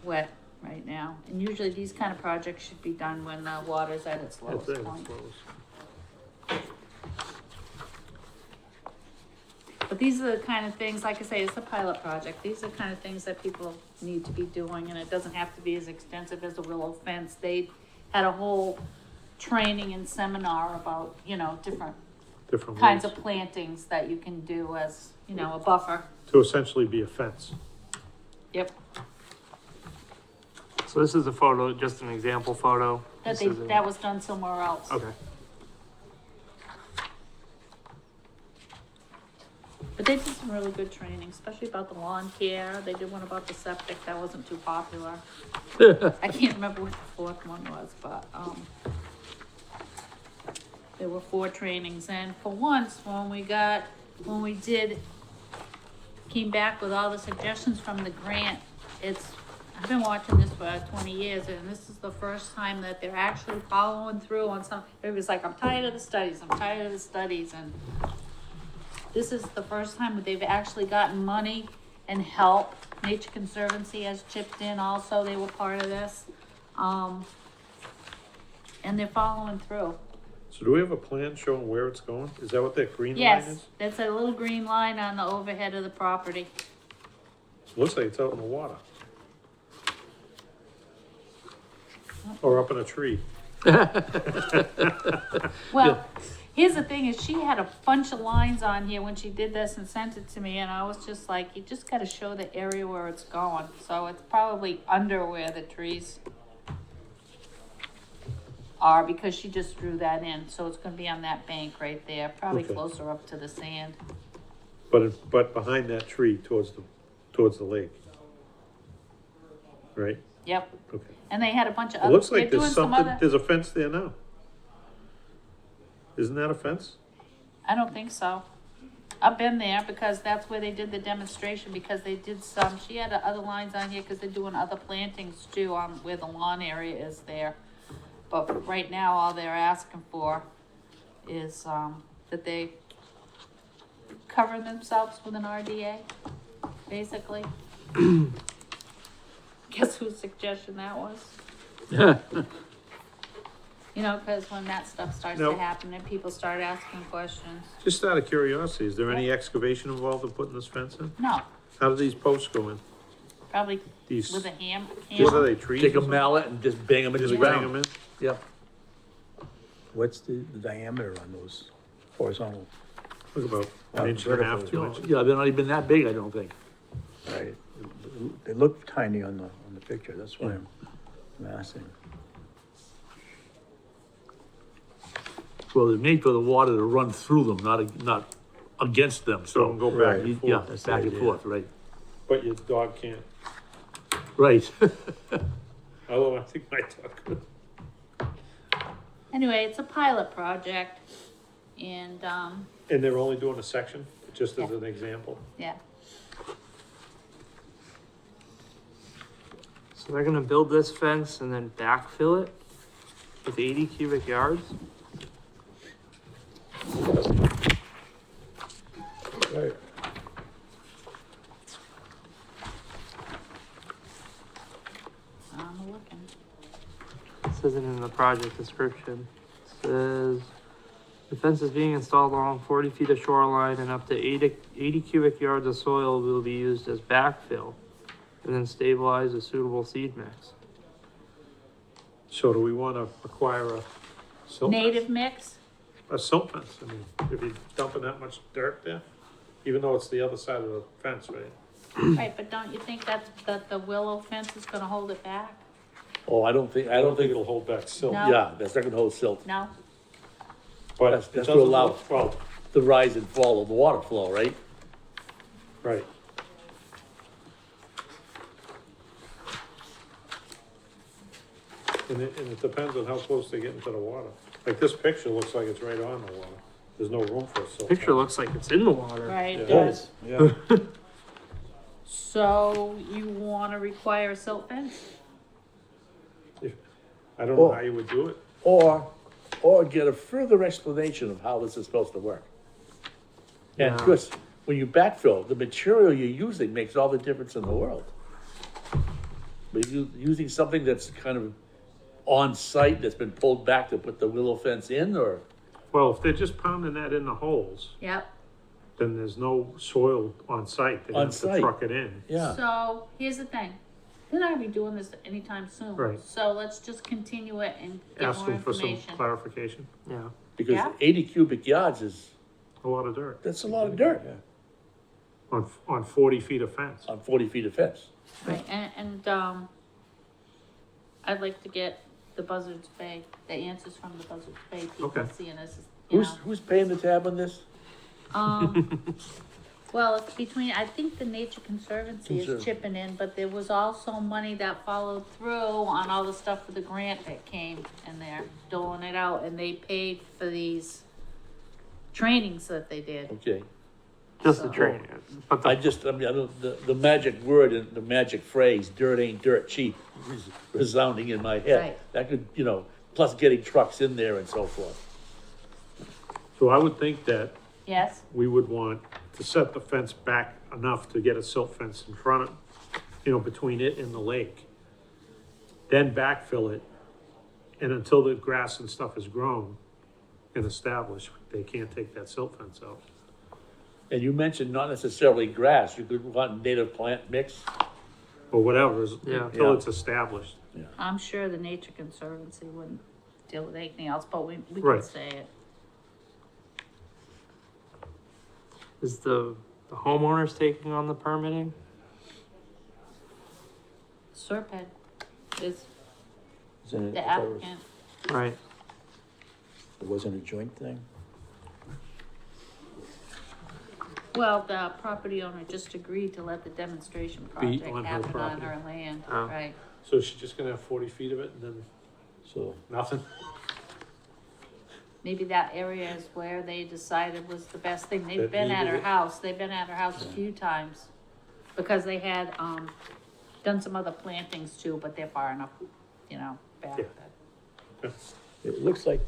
wet right now, and usually these kind of projects should be done when the water's at its lowest It's point. close. But these are the kind of things, like I say, it's a pilot project. These are the kind of things that people need to be doing, and it doesn't have to be as extensive as a willow fence. They had a whole training and seminar about, different Different kinds ways. of plantings that you can do as, a buffer. To essentially be a fence. Yep. So this is a photo, just an example photo. This is a- That was done somewhere else. Okay. But they did some really good training, especially about the lawn care. They did one about the septic. That wasn't too popular. I can't remember what the fourth one was, but, there were 4 trainings, and for once, when we came back with all the suggestions from the grant, I've been watching this for 20 years, and this is the first time that they're actually following through on some, everybody's like, I'm tired of the studies, and this is the first time that they've actually gotten money and help. Nature Conservancy has chipped in also, they were part of this. And they're following through. So do we have a plan showing where it's going? Is that what that green line Yes, is? that's a little green line on the overhead of the property. Looks like it's out in the water. Or up in a tree. Well, here's the thing is she had a bunch of lines on here when she did this and sent it to me, and I was just like, you just gotta show the area where it's going. So it's probably under where the trees are, because she just drew that in, so it's gonna be on that bank right there, probably Okay. closer up to the sand. But behind that tree towards the lake. Right? Yep, Okay. and they had a bunch of It other, looks they're like doing there's some something, other, there's a fence there now. Isn't that a fence? I don't think so. I've been there because that's where they did the demonstration, because they did she had other lines on here, cause they're doing other plantings too, where the lawn area is there. But right now, all they're asking for is, that they cover themselves with an RDA, basically. Guess whose suggestion that was? Cause when that stuff starts to No. happen and people start asking questions. Just out of curiosity, is there any excavation involved in putting this fence in? No, How do these posts go in? probably These, with a hammer. what are they, trees? Take or a something? mallet and just bang them into the Just bang ground. them in? Yep. What's the diameter on those horizontal? Look about an inch and a half, 2 inches. Yeah, they're not even that big, I don't think. Right, they look tiny on the picture, that's why I'm asking. Well, they're made for the water to run through them, not against them, So so. go back Right. and Yeah, forth. That's the back and idea. forth, right, But your dog can't. right. Although I think my dog could. Anyway, it's a pilot project, and, And they're only doing a section, just as Yeah. an example. yeah. So they're gonna build this fence and then backfill it with 80 cubic yards? Right. I'm looking. This isn't in the project description. It says, the fence is being installed along 40 feet of shoreline and up to 80 cubic yards of soil will be used as backfill and then stabilize a suitable seed mix. So do we wanna require a silt fence? Native mix? A silt fence, I mean, if you're dumping that much dirt there, even though it's the other side of the fence, right? Right, but don't you think that the willow fence is gonna hold it back? Oh, I don't think It'll hold back silt. No. yeah, that's not gonna hold silt. No? But That's it to doesn't allow- look, well, The rise and fall of the water flow, right? right. And it depends on how close they get into the water. Like this picture looks like it's right on the water. There's no room for a silt. Picture fence. looks like it's in the water. Right, it Yeah. does. Yeah. So you wanna require a silt fence? I don't know how you would do it. Or get a further explanation of how this is supposed to work. And Yeah. Chris, when you backfill, the material you're using makes all the difference in the world. But you using something that's kind of on site that's been pulled back to put the willow fence in, or? Well, if they're just pounding that in the holes, Yep. then there's no soil on site. They're gonna have to On site. truck it in. Yeah, So, here's the thing, they're not gonna be doing this anytime soon. Right. So let's just continue it and get Ask more them for some information. clarification. Yeah. because Yeah. 80 cubic yards is, A lot of dirt that's a lot of dirt Yeah. on 40 feet of fence. on 40 feet of fence. Right, and, I'd like to get the Buzzards Bay, the answers from the Buzzards Bay people Okay. seeing this, you know. Who's paying the tab on this? Well, it's between, I think the Nature Conservancy is Conserv- chipping in, but there was also money that followed through on all the stuff for the grant that came, and they're doling it out, and they paid for these trainings that they did. Okay, Just the So- training. But I the, mean, I don't, the magic word and the magic phrase, dirt ain't dirt cheap, is resounding in my head. Right. That could, plus getting trucks in there and so forth. So I would think that Yes, we would want to set the fence back enough to get a silt fence in front of, between it and the lake. Then backfill it, and until the grass and stuff is grown and established, they can't take that silt fence out. And you mentioned not necessarily grass, you could want native plant mix. Or whatever, Yeah. until Yeah. it's established. I'm sure the Nature Conservancy wouldn't deal with anything else, but we can Right. say it. is the homeowners taking on the permitting? Serpent is Isn't it- the I thought it was- applicant. Right. It wasn't a joint thing? Well, the property owner just agreed to let the demonstration project on her happen on property. her land, Oh. right? So she's just gonna have 40 feet of it and then So, nothing? Maybe that area is where they decided was the best thing. They've That been at needed her it. house, they've been at her house a few times. Because they had, done some other plantings too, but they're far enough, back Yeah. that. it looks like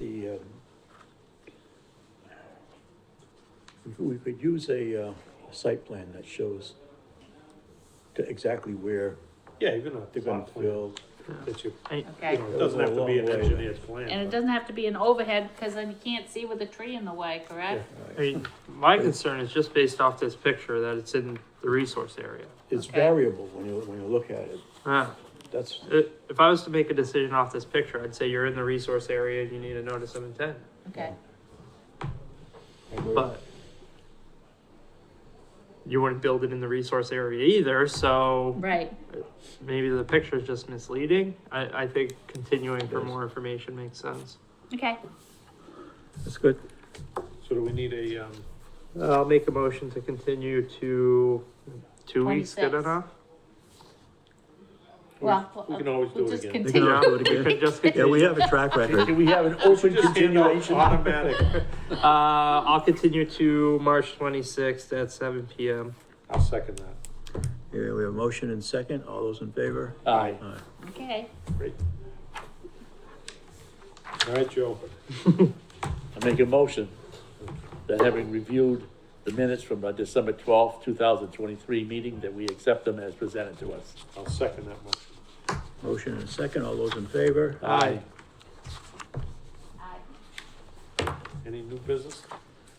we could use a site plan that shows exactly where Yeah, even a they're gonna plot plan fill. that you, Okay, it doesn't have to be an Long way. engineer's plan. and it but- doesn't have to be an overhead, cause then you can't see with a tree in the way, correct? I mean, my concern is just based off this picture that it's in the resource area. It's Okay. variable when you look at it. That's, If I was to make a decision off this picture, I'd say you're in the resource area and you need a notice of intent. Okay, But you wouldn't build it in the resource area either, so right, maybe the picture is just misleading. I think continuing for more information makes sense. okay. that's good. So do we need a, I'll make a motion to continue to 2 weeks, good 26. enough? Well, we can always do we'll it just again. They can continue. all do it We again. could just Yeah, we have a track record. Can we have an We open should just hand out continuation? automatic. I'll continue to March 26th at 7 p.m. I'll second that. Yeah, we have a motion and second. All those in favor? Aye. Okay. Great. All right, Joe. I make a motion that having reviewed the minutes from our December 12th, 2023 meeting, that we accept them as presented to us. I'll second that motion. Motion and second. All those in favor? Aye. Any new business?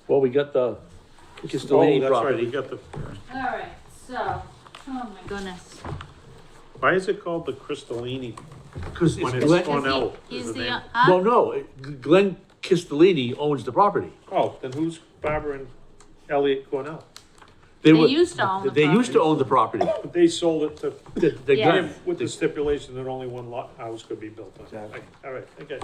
Well, we got the Oh, Castellini that's right, property. we got the, All right, so, oh my goodness. why is it called the Crystallini? Because When it's it's Glenn, Cornell He's is the the, name. well, no, Glenn Castellini owns the property. Oh, then who's Barbara and Elliot Cornell? They were- used to own the They used to own the property. But they sold it to, The Yeah. Glenn, with the stipulation that only one lot, house could be built on it. Exactly. All right, okay.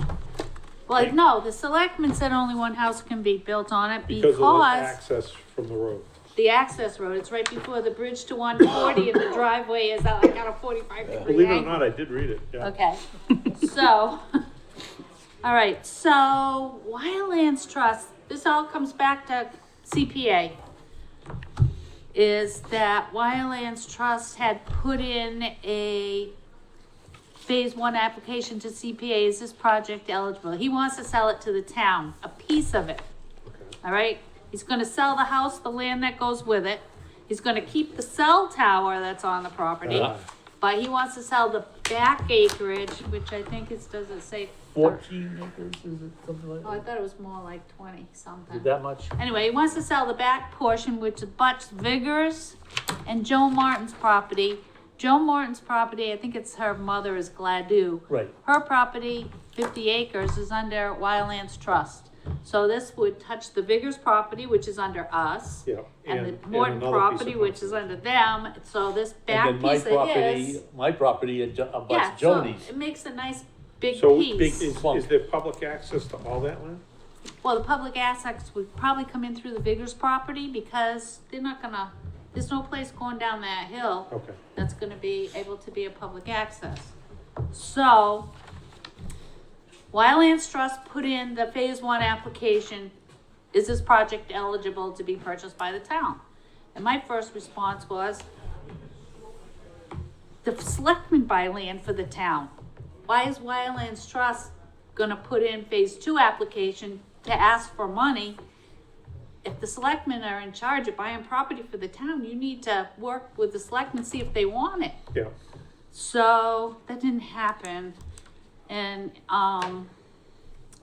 Well, no, the selectmen said only one house can be built on it Because of the because access from the road. the access road, it's right before the bridge to 140 and the driveway is out, like at a 45-degree Believe it or angle. not, I did read it, yeah. Okay, so, all right, so Wildlands Trust, this all comes back to CPA. Is that Wildlands Trust had put in a phase 1 application to CPA, is this project eligible? He wants to sell it to the town, a piece of it, all right? He's gonna sell the house, the land that goes with it. He's gonna keep the cell tower that's on the property. But he wants to sell the back acreage, which I think is, does it say? 14 acres, is it something like Oh, I that? thought it was more like 20 something. Is it that much? Anyway, he wants to sell the back portion, which abuts Vigors and Joe Martin's property. Joe Martin's property, I think it's her mother is Gladue. Right. Her property, 50 acres, is under Wildlands Trust. So this would touch the Vigors property, which is under us. Yeah. And the and Morton another property, piece of which is under them. So this back And then my piece of property, his. my property Yeah, abuts so Joni's. it makes a nice big So piece. is there public access to all that land? Well, the public assets would probably come in through the Vigors property because they're not gonna, there's no place going down that hill Okay. that's gonna be able to be a public access. So, Wildlands Trust put in the phase 1 application, is this project eligible to be purchased by the town? And my first response was, the selectmen buy land for the town. Why is Wildlands Trust gonna put in phase 2 application to ask for money? If the selectmen are in charge of buying property for the town, you need to work with the selectmen, see if they want it. Yeah. So that didn't happen. And,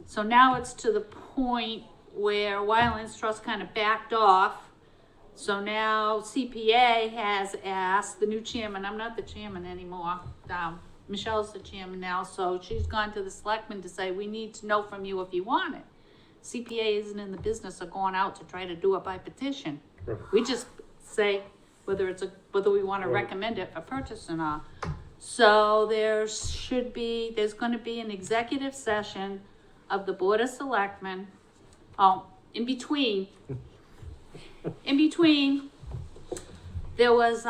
so now it's to the point where Wildlands Trust kind of backed off. So now CPA has asked the new chairman, I'm not the chairman anymore, Michelle's the chairman now, so she's gone to the selectmen to say, we need to know from you if you want it. CPA isn't in the business of going out to try to do it by petition. Right. We just say whether we want to Right. recommend it for purchase or not. So there's gonna be an executive session of the Board of Selectmen. In between, there was,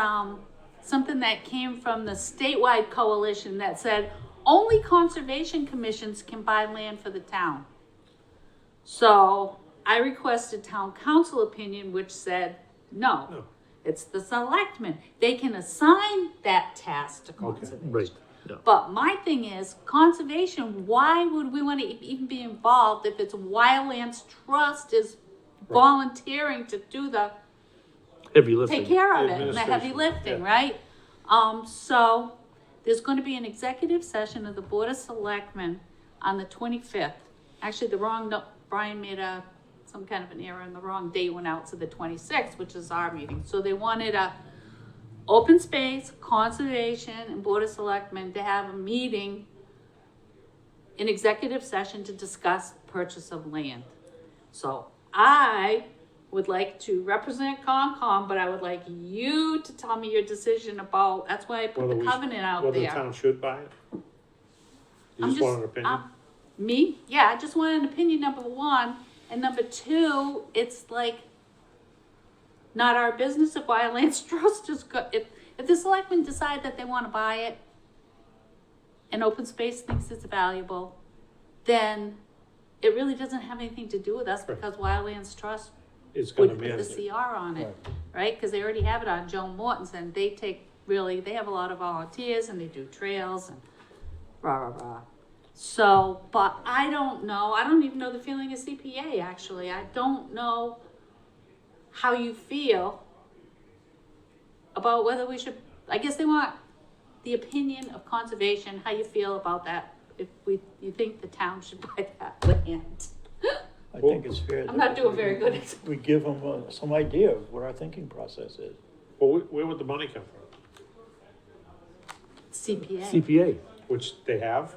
something that came from the statewide coalition that said only conservation commissions can buy land for the town. So I requested town council opinion, which said, no, it's the selectmen. They can assign that task to conservation. Right, yeah. But my thing is, conservation, why would we want to even be involved if it's Wildlands Trust is volunteering to do the, Heavy lifting. take care of it, and the heavy Administration, lifting, yeah. right? So there's going to be an executive session of the Board of Selectmen on the 25th. Actually, Brian made some kind of an error and the wrong date went out to the 26th, which is our meeting. So they wanted a open space, conservation, and Board of Selectmen to have a meeting, an executive session to discuss purchase of land. So I would like to represent Concom, but I would like you to tell me your decision about, that's why I put the covenant out Whether the there. town should buy it? You I'm just want an opinion? Me? Yeah, I just want an opinion, number one. And number two, it's like not our business if Wildlands Trust is if the selectmen decide that they want to buy it, and open space thinks it's valuable, then it really doesn't have anything to do with us because Wildlands Trust It's gonna would put manage the it. CR on it, right? Because they already have it on Joe Morton's and they have a lot of volunteers and they do trails and rah, rah, rah. So, but I don't know, I don't even know the feeling of CPA, actually. I don't know how you feel about whether we should, I guess they want the opinion of conservation, how you feel about that, if you think the town should buy that land. I think it's fair. I'm that not doing very good at We give them some idea of what our thinking process is. Well, where would the money come from? CPA. CPA. Which they have?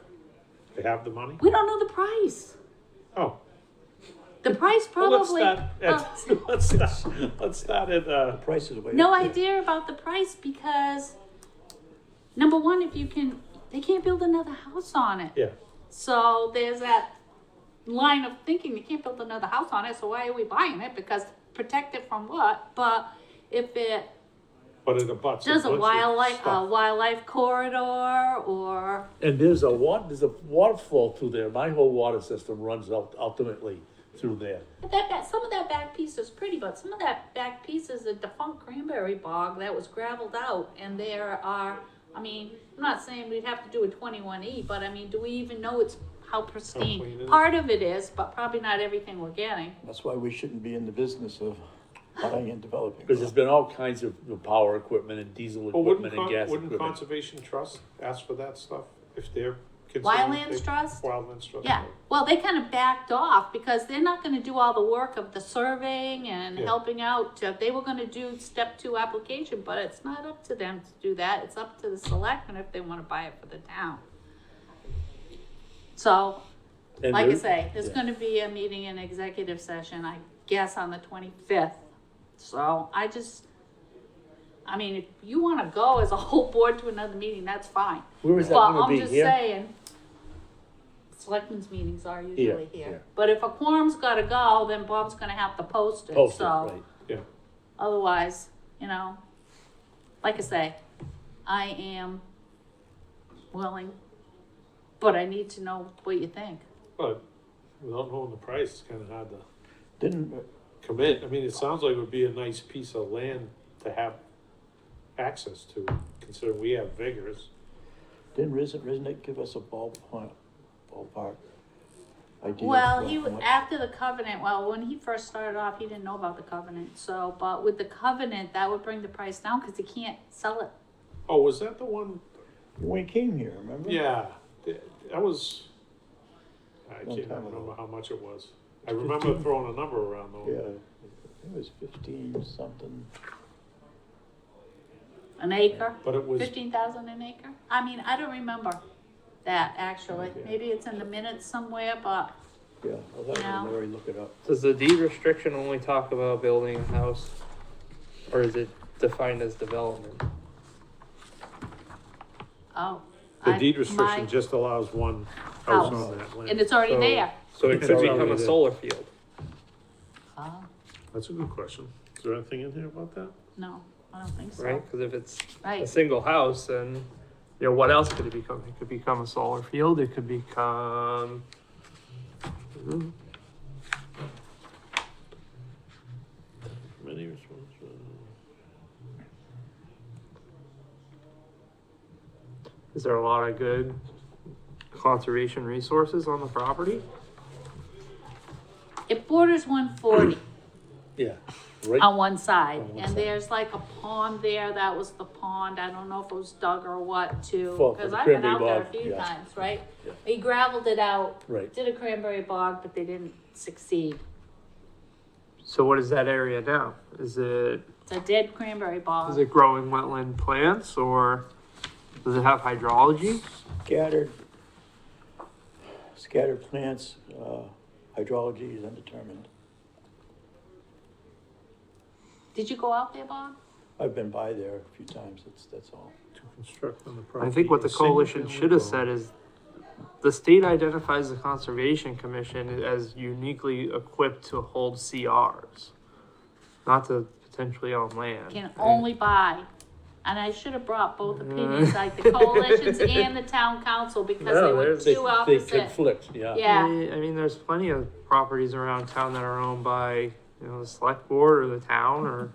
They have the money? We don't know the price. Oh. The price Well, probably, let's start at, The price is way no up there. idea about the price because, number one, they can't build another house on it. yeah. So there's that line of thinking, you can't build another house on it, so why are we buying it? Because protect it from what? But if it But it abuts. does a bunch of stuff. wildlife corridor or, And there's a water flow through there. My whole water system runs out ultimately through there. but some of that back piece is pretty, but some of that back piece is a defunct cranberry bog that was gravelled out. And there are, I mean, I'm not saying we'd have to do a 21E, but I mean, do we even know how clean pristine? it is. Part of it is, but probably not everything we're getting. That's why we shouldn't be in the business of buying and developing. Because there's been all kinds of power equipment and diesel Well, equipment and gas wouldn't equipment. Conservation Trust ask for that stuff if they're considering? Wildlands Trust? Wildlands Trust. Yeah, well, they kind of backed off because they're not gonna do all the work of the surveying and Yeah. helping out. They were gonna do step 2 application, but it's not up to them to do that. It's up to the selectmen if they wanna buy it for the town. So, And like I there- say, there's yeah. gonna be a meeting in executive session, I guess on the 25th. So I mean, if you wanna go as a whole board to another meeting, that's fine. Where is that But gonna I'm be? just Here? saying, selectmen's meetings are usually Here. here. But if a quorum's gotta go, then Bob's gonna have to post it, Post it, so right. Yeah. otherwise, like I say, I am willing, but I need to know what you think. But without knowing the price, it's kinda hard to Didn't, commit. I mean, it sounds like it would be a nice piece of land to have access to, considering we have vigors. didn't Resnick give us a ballpark idea? Well, of he, how much? after the covenant, when he first started off, he didn't know about the covenant, so, but with the covenant, that would bring the price down, cause he can't sell it. Oh, was that the one? When he came here, remember? Yeah, that was, I Long can't time ago. remember how much it was. I remember throwing a number around though. Yeah, it was 15 something. An acre? But it was, 15,000 an acre? I mean, I don't remember that actually. Okay. Maybe it's in the minutes somewhere, but Yeah, I'll let No. Larry look it up. Does the deed restriction only talk about building a house? Or is it defined as development? oh. the I- deed my restriction just allows one house house. on that land. And it's already So- there. So it It's could already become a there. solar field. Oh, That's a good question. Is there anything in here about that? no, I don't think so. Right, because if it's a Right. single house, then, what else could it become? It could become a solar field, it could become. Many responses. Is there a lot of good conservation resources on the property? It borders 140 Yeah, right. on one side, On one and side. there's like a pond there, that was the pond, I don't know if it was dug or what too, For because the I've been cranberry out there a bog, few yeah. times, right? Yeah. He gravelled it out, Right. did a cranberry bog, but they didn't succeed. So what is that area now? Is it It's a dead cranberry bog. growing wetland plants or does it have hydrology? Scattered plants, hydrology is undetermined. Did you go out there, Bob? I've been by there a few times, that's all. To construct on the property. I think what the a single coalition family should have dwelling. said is the state identifies the Conservation Commission as uniquely equipped to hold CRs, not to potentially own land. Can only buy And I should have brought both opinions, like the coalitions and the town council, because they Yeah, were there's- They two opposite. conflict, yeah. Yeah, I mean, there's plenty of properties around town that are owned by, the select board or the town or,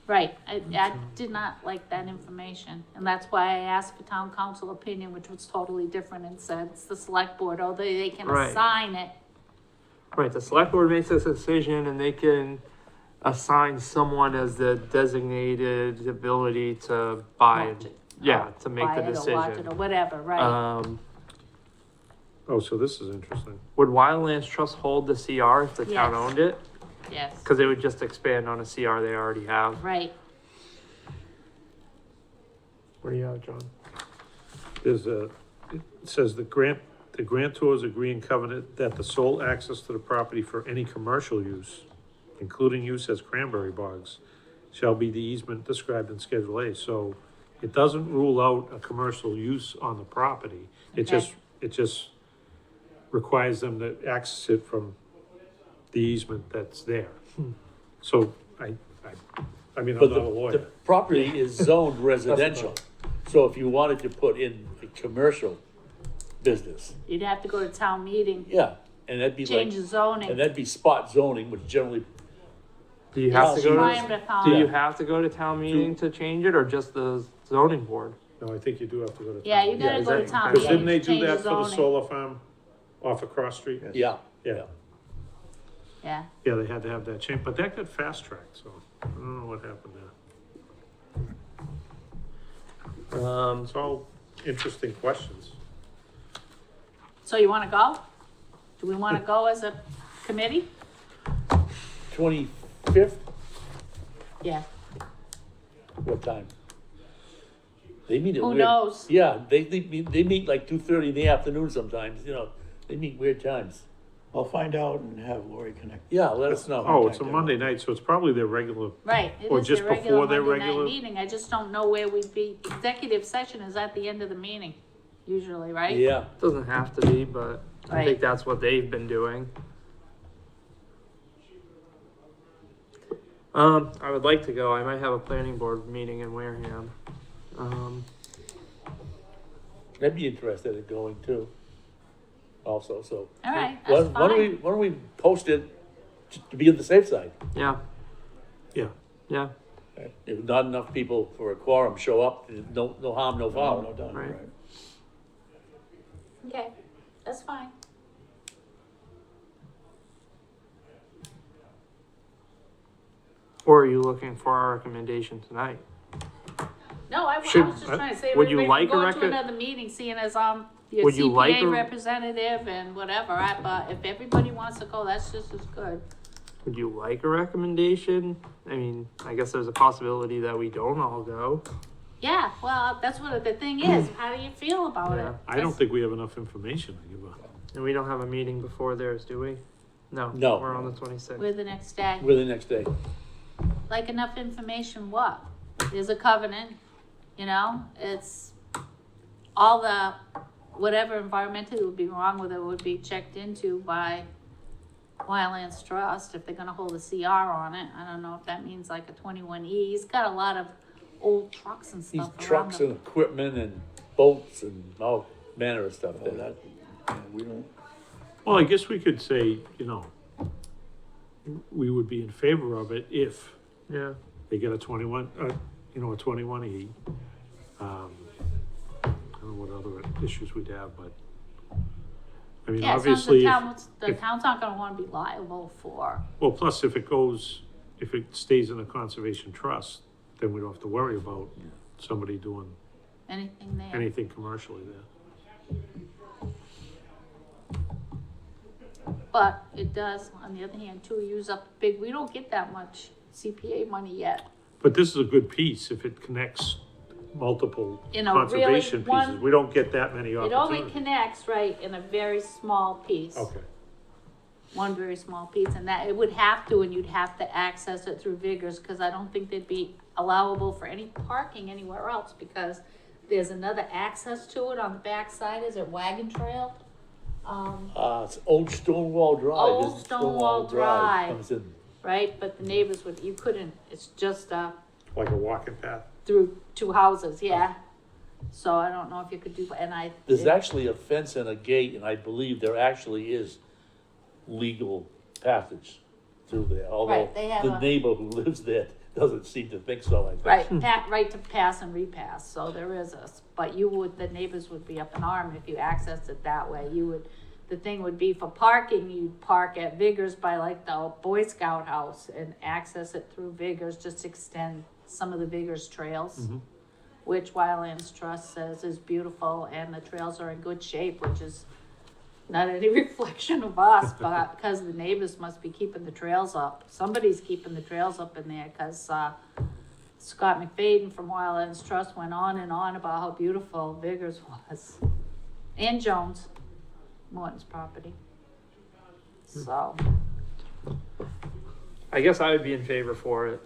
right. I did not like that information, and that's why I asked for town council opinion, which was totally different, and said it's the select board, although they can Right. assign it. right, the select board makes this decision and they can assign someone as the designated ability to buy, Watch it. yeah, to make Buy the it or watch it decision. or whatever, right? Oh, so this is interesting. Would Wildlands Trust hold the CR if the town Yes. owned it? Yes, Cause it would just expand on a CR they already have. right. What do you have, John? There's it says the grantors agree in covenant that the sole access to the property for any commercial use, including use as cranberry bogs, shall be the easement described in Schedule A. So it doesn't rule out a commercial use on the property. It Okay. just requires them to access it from the easement that's there. So I mean, I'm But not a the lawyer. property is zoned residential, so if you wanted to put in a commercial business, You'd have to go to town meeting, yeah, and that'd be like, change the and zoning. that'd be spot zoning, which generally, Do you have to Try go and to, become- do you have to go to town meeting to change it or just the zoning board? No, I think you do have to go to. Yeah, town. you gotta is go to that- town Because meeting didn't they to do change the that for the zoning. solar farm off of Cross Street? yeah, Yes. Yeah, Yeah, they had to have that change, but that got fast tracked, so I don't know what happened there. It's all interesting questions. so you wanna go? Do we wanna go as a committee? 25th, Yeah, what time? They meet at who weird. knows? Yeah, they meet like 2:30 in the afternoon sometimes, they meet weird times. I'll find out and have Lori connect. Yeah, let us know. Oh, it's a Monday night, so it's probably their regular, Right, it Or is just the regular before their Monday night regular- meeting, I just don't know where we'd be. Executive session is at the end of the meeting, usually, right? Yeah, Doesn't have to be, but I Right. think that's what they've been doing. I would like to go. I might have a planning board meeting in Wareham. I'd be interested in going too, also, so. All right, Why that's why don't we, fine. why don't we post it to be on the safe side? Yeah, yeah. yeah. If not enough people for a quorum show up, no harm, no No, foul. no done, Right. right. Okay, that's fine. Or are you looking for our recommendation tonight? No, I Should- was just trying to say, would you everybody like can a go to recom- another meeting, seeing as I'm your Would you like CPA a- representative and whatever, but if everybody wants to go, that's just as good. Would you like a recommendation? I mean, I guess there's a possibility that we don't all go. Yeah, well, that's what the thing is, how do you feel about Yeah. it? I don't think we have enough information to give a. And we don't have a meeting before theirs, do we? No. No. We're on the 26th. We're the next day. We're the next day. Like enough information, what? There's a covenant, it's all the, whatever environmentally would be wrong with it would be checked into by Wildlands Trust if they're gonna hold a CR on it. I don't know if that means like a 21E. He's got a lot of old trucks and These stuff around trucks him. and equipment and boats and all manner of stuff. Well, that, we don't, Well, I guess we could say, we would be in favor of it if Yeah. they get a 21, a 21E. I don't know what other issues we'd have, but, I mean, Yeah, as long as obviously, the if- town's not gonna wanna be liable for, well, plus if it stays in a conservation trust, then we don't have to worry about somebody doing anything there. anything commercially there. But it does, on the other hand, too, use up we don't get that much CPA money yet. But this is a good piece if it connects multiple You know, really, conservation one- pieces. We don't get that many It only opportunities. connects, right, in a very small piece. Okay, One very small piece, and that, it would have to, and you'd have to access it through Vigors, cause I don't think they'd be allowable for any parking anywhere else, because there's another access to it on the backside, is it Wagon Trail? It's Old Stonewall Drive. Old isn't Stonewall Drive. Comes in. Right, but the neighbors it's just a Like a walking path. through two houses, yeah. So I don't know if you could do, and I. There's actually a fence and a gate, and I believe there actually is legal passage through there, although Right, they have the a- neighbor who lives there doesn't seem to think so, I think. Right, right to pass and repass, so there is a, but you would, the neighbors would be up in arm if you accessed it that way, you would, the thing would be for parking, you'd park at Vigors by like the Boy Scout house and access it through Vigors, just extend some of the Vigors trails, which Wildlands Trust says is beautiful, and the trails are in good shape, which is not any reflection of us, but because the neighbors must be keeping the trails up. Somebody's keeping the trails up in there, because Scott McFadden from Wildlands Trust went on and on about how beautiful Vigors was. And Jones, Morton's property. So, I guess I would be in favor for it,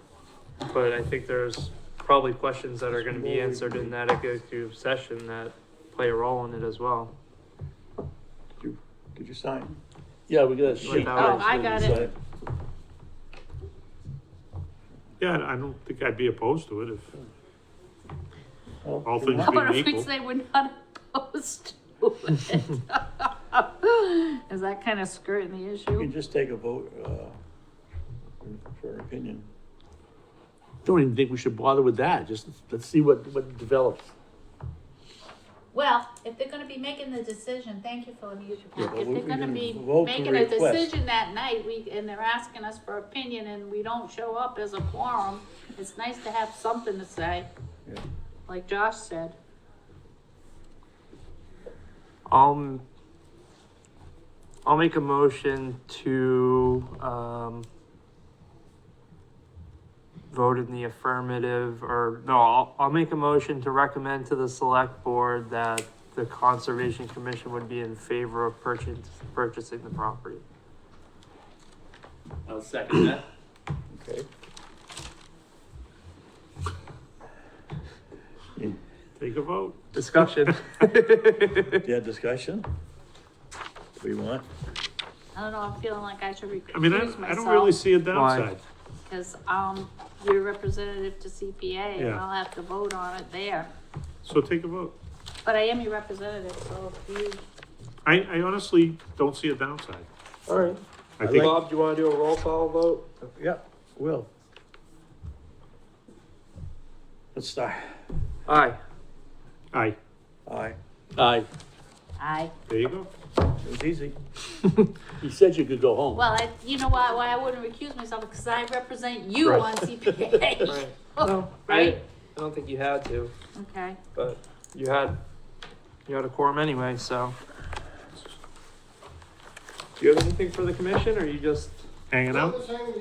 but I think there's probably questions that are gonna be answered in that executive session that play a role in it as well. Did you sign? Yeah, we got a sheet. Oh, I got it. Yeah, I don't think I'd be opposed to it if Well, all if you things want- how about being if we equal. say we're not opposed to it? Is that kind of skirting the You issue? can just take a vote, for an opinion. Don't even think we should bother with that, just let's see what develops. Well, if they're gonna be making the decision, thank you for letting me use your Yeah, pen. but If we they're gonna can be vote to making a request. decision that night, and they're asking us for opinion and we don't show up as a quorum, it's nice to have something to say, Yeah. like Josh said. I'll make a motion to, vote in the affirmative, or, no, I'll make a motion to recommend to the select board that the Conservation Commission would be in favor of purchasing the property. I'll second that. Okay. You Take a vote. Discussion. had discussion? What do you want? I don't know, I'm feeling like I should I mean, recuse I don't really myself, see a downside. cause, you're representative to CPA and Yeah. I'll have to vote on it there. So take a vote. But I am your representative, so if you, I honestly don't see a downside. All right. I think, Bob, do you wanna do a roll call vote? Yeah, Will. Let's start. Aye. aye, Aye. Aye, there you go. It was easy. he said you could go home. well, you know why I wouldn't recuse myself, because I represent you Right. on CPA. Right. No, Right? I don't think you had to, Okay. but you had a quorum anyway, so. Do you have anything for the commission, or you just, Hanging out,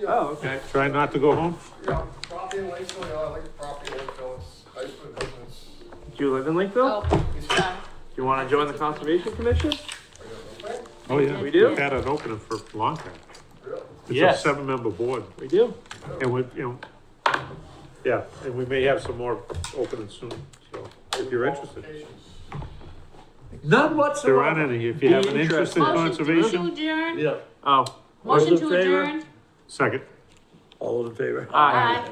oh, okay. try not to go home. Yeah, property in Lakeville, I like the property in Lakeville, it's nice for business. Do you live in Lakeville? Oh, sorry. Do you wanna join the Conservation Commission? Oh, yeah. We do? We've had an opening for a long time. It's a Yes. 7-member board, We do. and we, yeah, and we may have some more openings soon, so if you're interested. None There whatsoever. aren't any, if you have an interest in Motion conservation, to adjourn? Yeah. Oh. Motion Those to in favor? adjourn? second. All those in favor? Aye. Aye.